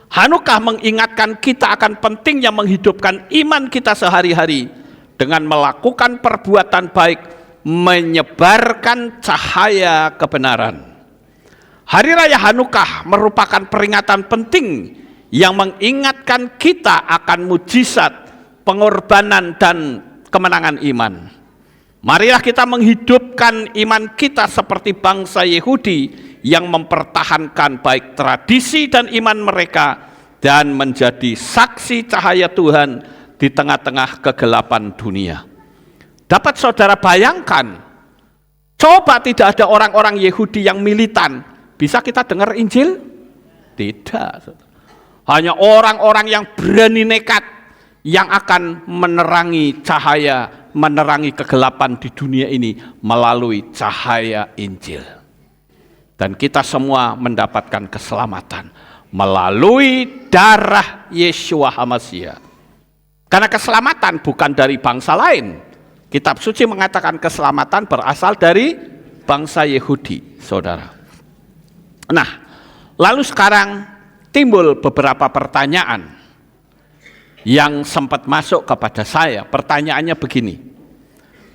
Hanukkah mengingatkan kita akan pentingnya menghidupkan iman kita sehari-hari dengan melakukan perbuatan baik, menyebarkan cahaya kebenaran. Hari Raya Hanukkah merupakan peringatan penting yang mengingatkan kita akan mujizat, pengorbanan dan kemenangan iman. Marilah kita menghidupkan iman kita seperti bangsa Yahudi yang mempertahankan baik tradisi dan iman mereka dan menjadi saksi cahaya Tuhan di tengah-tengah kegelapan dunia. Dapat saudara bayangkan, coba tidak ada orang-orang Yahudi yang militan, bisa kita dengar Injil? Tidak. Hanya orang-orang yang berani nekat yang akan menerangi cahaya, menerangi kegelapan di dunia ini melalui cahaya Injil. Dan kita semua mendapatkan keselamatan melalui darah Yeshua HaMashiach. Karena keselamatan bukan dari bangsa lain. Kitab suci mengatakan keselamatan berasal dari bangsa Yahudi, saudara. Nah, lalu sekarang timbul beberapa pertanyaan yang sempat masuk kepada saya. Pertanyaannya begini,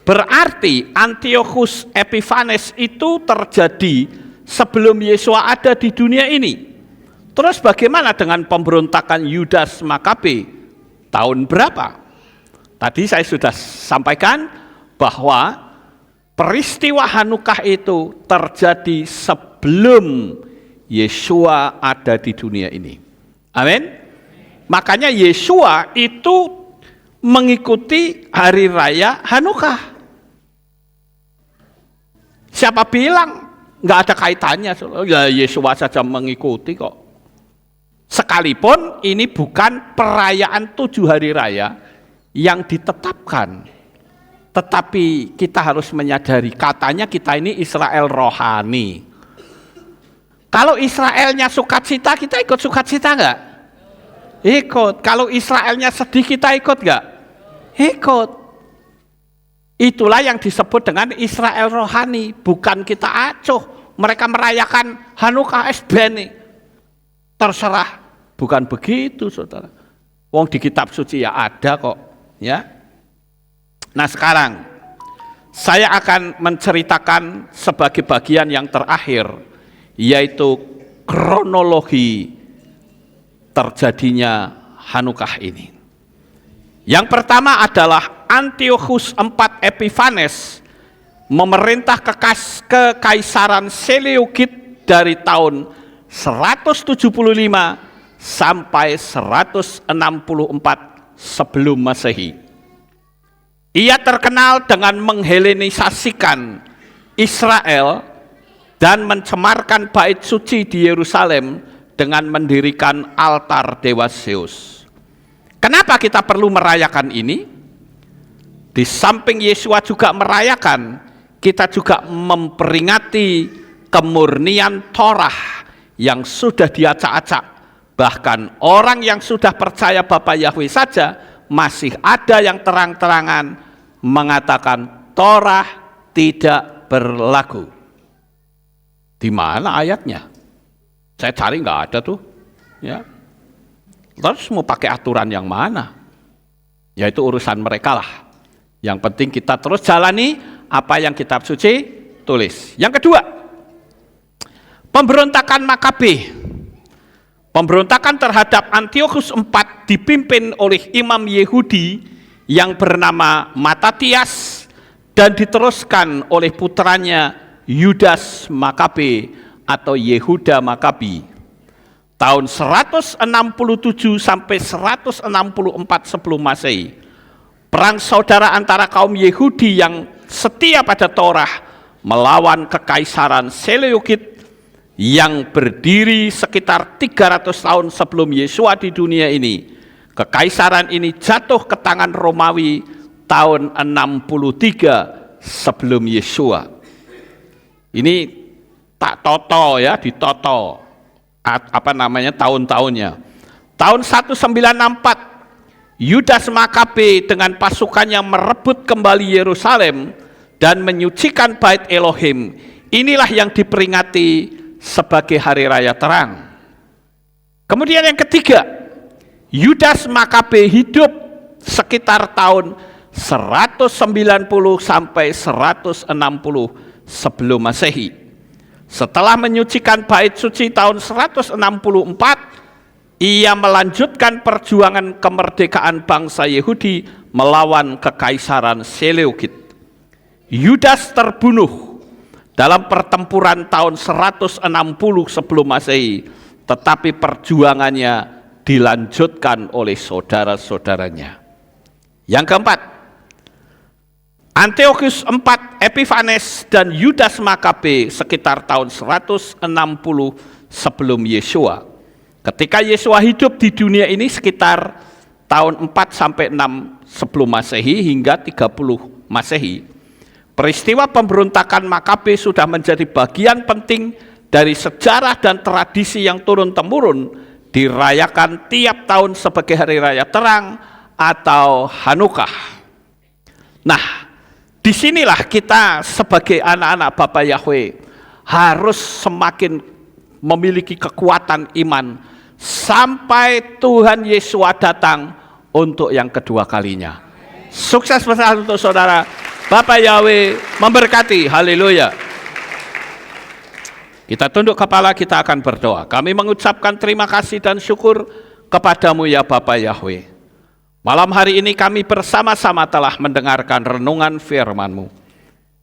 berarti Antiochus Epiphanes itu terjadi sebelum Yesua ada di dunia ini. Terus bagaimana dengan pemberontakan Yudas Makabe? Tahun berapa? Tadi saya sudah sampaikan bahwa peristiwa Hanukkah itu terjadi sebelum Yesua ada di dunia ini. Amin. Makanya Yesua itu mengikuti hari raya Hanukkah. Siapa bilang nggak ada kaitannya? Ya Yesua saja mengikuti kok. Sekalipun ini bukan perayaan 7 hari raya yang ditetapkan. Tetapi kita harus menyadari, katanya kita ini Israel rohani. Kalau Israelnya sukacita, kita ikut sukacita enggak? Ikut. Kalau Israelnya sedih, kita ikut enggak? Ikut. Itulah yang disebut dengan Israel rohani. Bukan kita acuh. Mereka merayakan Hanukkah SBN. Terserah. Bukan begitu, saudara. Wong di kitab suci ya ada kok. Ya. Nah sekarang, saya akan menceritakan sebagai bagian yang terakhir, yaitu kronologi terjadinya Hanukah ini. Yang pertama adalah Antiochus IV Epiphanes memerintah kekaisaran Seleukid dari tahun 175 sampai 164 sebelum Masehi. Ia terkenal dengan menghelenisasikan Israel dan mencemarkan bait suci di Yerusalem dengan mendirikan altar dewa Zeus. Kenapa kita perlu merayakan ini? Di samping Yesua juga merayakan, kita juga memperingati kemurnian Torah yang sudah diacak-acak. Bahkan orang yang sudah percaya Bapa Yahweh saja masih ada yang terang-terangan mengatakan Torah tidak berlaku. Di mana ayatnya? Saya cari nggak ada tuh. Ya. Terus mau pakai aturan yang mana? Ya itu urusan mereka lah. Yang penting kita terus jalani apa yang kitab suci tulis. Yang kedua, pemberontakan Makabe. Pemberontakan terhadap Antiochus IV dipimpin oleh imam Yehudi yang bernama Matatias dan diteruskan oleh putranya Yudas Makabe atau Yehuda Makabi. Tahun 167 sampai 164 sebelum Masehi. Perang saudara antara kaum Yehudi yang setia pada Torah melawan kekaisaran Seleukid yang berdiri sekitar 300 tahun sebelum Yesua di dunia ini. Kekaisaran ini jatuh ke tangan Romawi tahun 63 sebelum Yesua. Ini tak toto ya, ditoto tahun-tahunnya. Tahun 194 Yudas Makabe dengan pasukannya merebut kembali Yerusalem dan menyucikan bait Elohim. Inilah yang diperingati sebagai hari raya terang. Kemudian yang ketiga, Yudas Makabe hidup sekitar tahun 190 sampai 160 sebelum Masehi. Setelah menyucikan bait suci tahun 164, ia melanjutkan perjuangan kemerdekaan bangsa Yehudi melawan kekaisaran Seleukid. Yudas terbunuh dalam pertempuran tahun 160 sebelum Masehi, tetapi perjuangannya dilanjutkan oleh saudara-saudaranya. Yang keempat, Antiochus IV Epiphanes dan Yudas Makabe sekitar tahun 160 sebelum Yesua. Ketika Yesua hidup di dunia ini sekitar tahun 4 sampai 6 sebelum Masehi hingga 30 Masehi. Peristiwa pemberontakan Makabe sudah menjadi bagian penting dari sejarah dan tradisi yang turun-temurun dirayakan tiap tahun sebagai hari raya terang atau Hanukah. Nah, disinilah kita sebagai anak-anak Bapa Yahweh harus semakin memiliki kekuatan iman sampai Tuhan Yesus datang untuk yang kedua kalinya. Sukses besar untuk saudara. Bapa Yahweh memberkati. Haleluya. Kita tunduk kepala, kita akan berdoa. Kami mengucapkan terima kasih dan syukur kepadamu ya Bapa Yahweh. Malam hari ini kami bersama-sama telah mendengarkan renungan firman-Mu.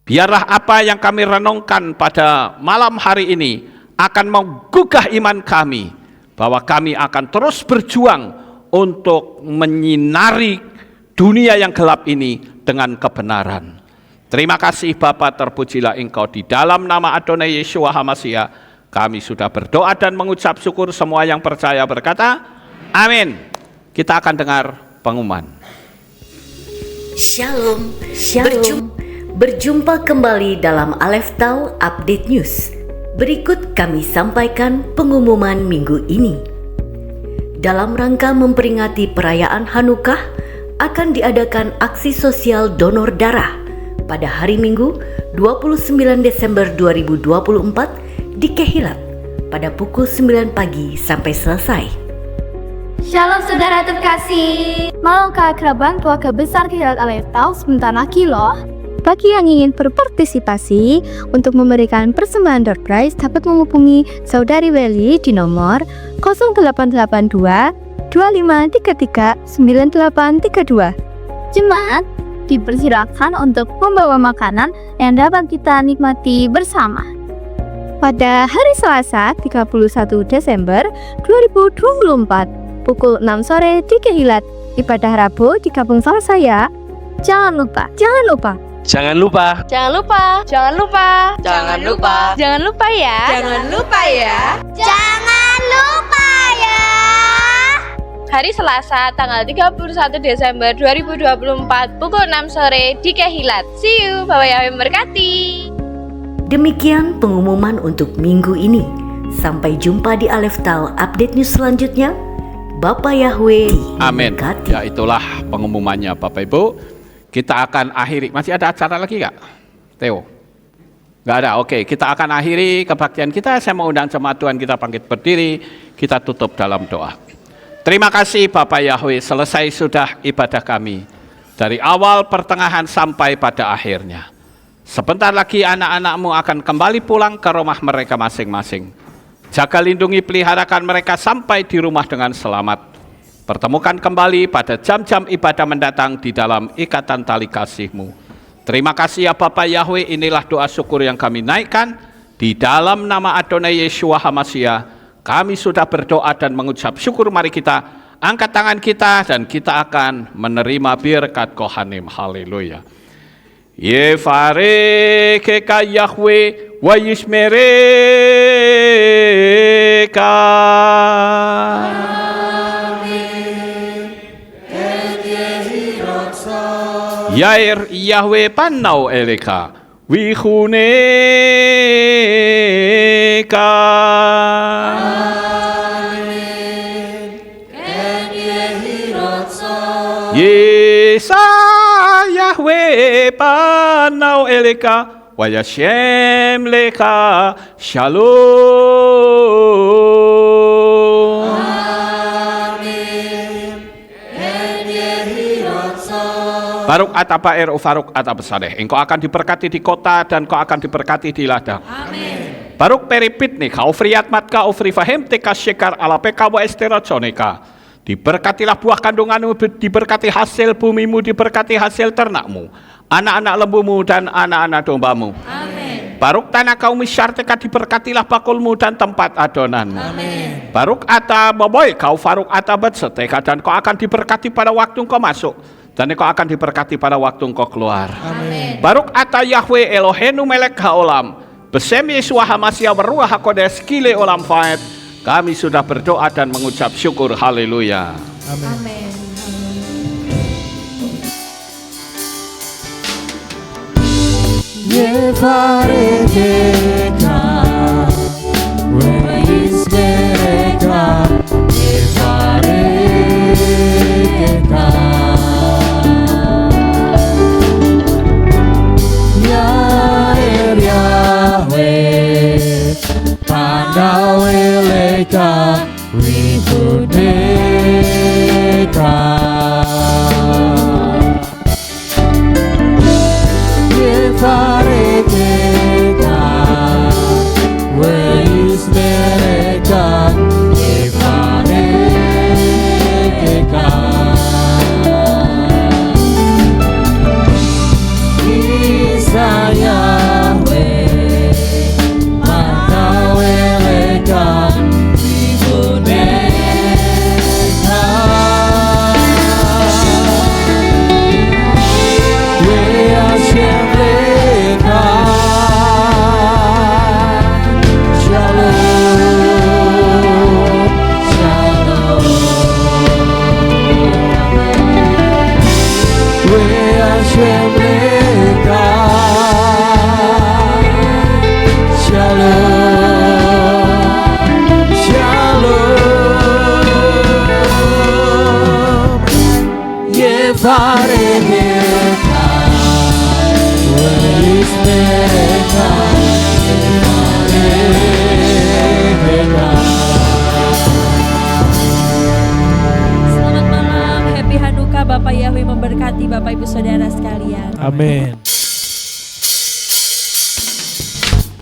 Biarlah apa yang kami renungkan pada malam hari ini akan menggugah iman kami, bahwa kami akan terus berjuang untuk menyinari dunia yang gelap ini dengan kebenaran. Terima kasih Bapa, terpujilah Engkau. Di dalam nama Adonai Yeshua HaMashiach kami sudah berdoa dan mengucap syukur. Semua yang percaya berkata amin. Kita akan dengar pengumuman. Shalom, shalom. Berjumpa kembali dalam Aleph Tau Update News. Berikut kami sampaikan pengumuman minggu ini. Dalam rangka memperingati perayaan Hanukah, akan diadakan aksi sosial donor darah pada hari Minggu 29 Desember 2024 di Kehilat pada pukul 9 pagi sampai selesai. Shalom saudara terkasih. Malam keakraban keluarga besar Kehilat Aleph Tau sementara kilo Bagi yang ingin berpartisipasi untuk memberikan persembahan door prize dapat menghubungi Saudari Welly di nomor 0882 2533 9832. Jemaat dipersilakan untuk membawa makanan yang dapat kita nikmati bersama. Pada hari Selasa 31 Desember 2024 pukul 6 sore di Kehilat, ibadah Rabu di Kampung Salsaya. Jangan lupa Jangan lupa Jangan lupa Jangan lupa Jangan lupa ya Hari Selasa tanggal 31 Desember 2024 pukul 6 sore di Kehilat. See you, Bapak Yahweh memberkati. Demikian pengumuman untuk minggu ini. Sampai jumpa di Aleftau update news selanjutnya. Bapak Yahweh Amin. diberkati. Ya, itulah pengumumannya Bapak Ibu. Kita akan akhiri. Masih ada acara lagi nggak, Theo? Nggak ada. Oke, kita akan akhiri kebaktian kita. Saya mau undang jemaat Tuhan kita bangkit berdiri. Kita tutup dalam doa. Terima kasih Bapak Yahweh, selesai sudah ibadah kami. Dari awal, pertengahan, sampai pada akhirnya. Sebentar lagi anak-anak-Mu akan kembali pulang ke rumah mereka masing-masing. Jaga, lindungi, peliharakan mereka sampai di rumah dengan selamat. Pertemukan kembali pada jam-jam ibadah mendatang di dalam ikatan tali kasih-Mu. Terima kasih ya Bapak Yahweh, inilah doa syukur yang kami naikkan. Di dalam nama Adonai Yeshua HaMashiach, kami sudah berdoa dan mengucap syukur. Mari kita angkat tangan kita dan kita akan menerima birkat Kohanim. Haleluya. Yevareka Yahweh wa yishmereka. Yair Yahweh panau eleka wihuneka. Yesa Yahweh panau eleka wa yashem leka shalom. Baruk atapa Faruk atapa sadeh. Engkau akan diberkati di kota dan kau akan diberkati di ladang. Amin. Baruk peripit nih kau friat matka ufri fahem teka syekar ala peka wa esteraconeka. Diberkatilah buah kandunganmu, diberkati hasil bumimu, diberkati hasil ternakmu, anak-anak lembumu dan anak-anak dombamu. Amin. Baruk tanah kaum misyarteka, diberkatilah bakulmu dan tempat adonanmu. Amin. Baruk ata boboy kau faruk ata betseteka, dan kau akan diberkati pada waktu kau masuk. Dan engkau akan diberkati pada waktu engkau keluar. Amin. Baruk ata Yahweh Elohenu melek haolam. Besem Yeshua HaMashiach beruah hakodes kile olam faed. Kami sudah berdoa dan mengucap syukur. Haleluya. Amin. Yevareka, Weismereka, Yevareka. Yahweh, pandau eleka, wihuneka. Yevareka, weismereka, Yevareka. Isaya Selamat malam, Happy Hanukkah. Bapak Yahweh memberkati Bapak Ibu Saudara sekalian. Amin.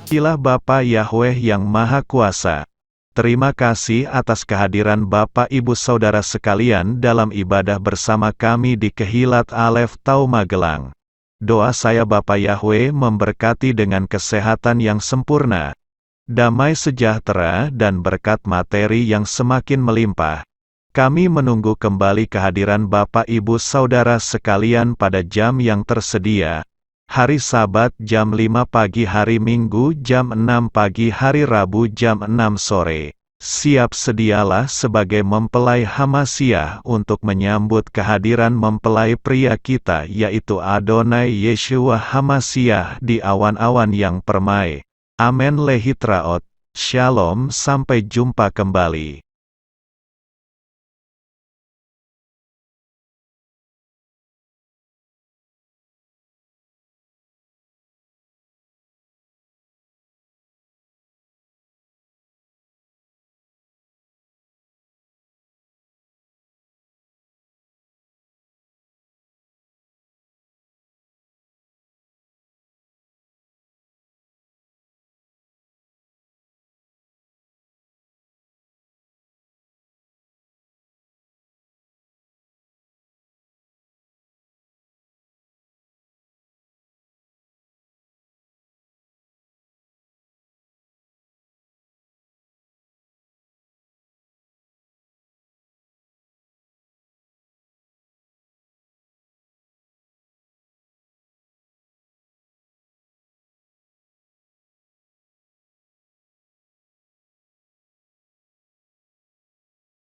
Terpujilah Bapa Yahweh yang Maha Kuasa. Terima kasih atas kehadiran Bapak Ibu Saudara sekalian dalam ibadah bersama kami di Kehilat Alef Tau Magelang. Doa saya Bapa Yahweh memberkati dengan kesehatan yang sempurna, damai sejahtera dan berkat materi yang semakin melimpah. Kami menunggu kembali kehadiran Bapak Ibu Saudara sekalian pada jam yang tersedia. Hari Sabat jam 5 pagi, hari Minggu jam 6 pagi, hari Rabu jam 6 sore. Siap sedialah sebagai mempelai Hamasiah untuk menyambut kehadiran mempelai pria kita yaitu Adonai Yeshua Hamasiah di awan-awan yang permai. Amen lehitraot. Shalom, sampai jumpa kembali.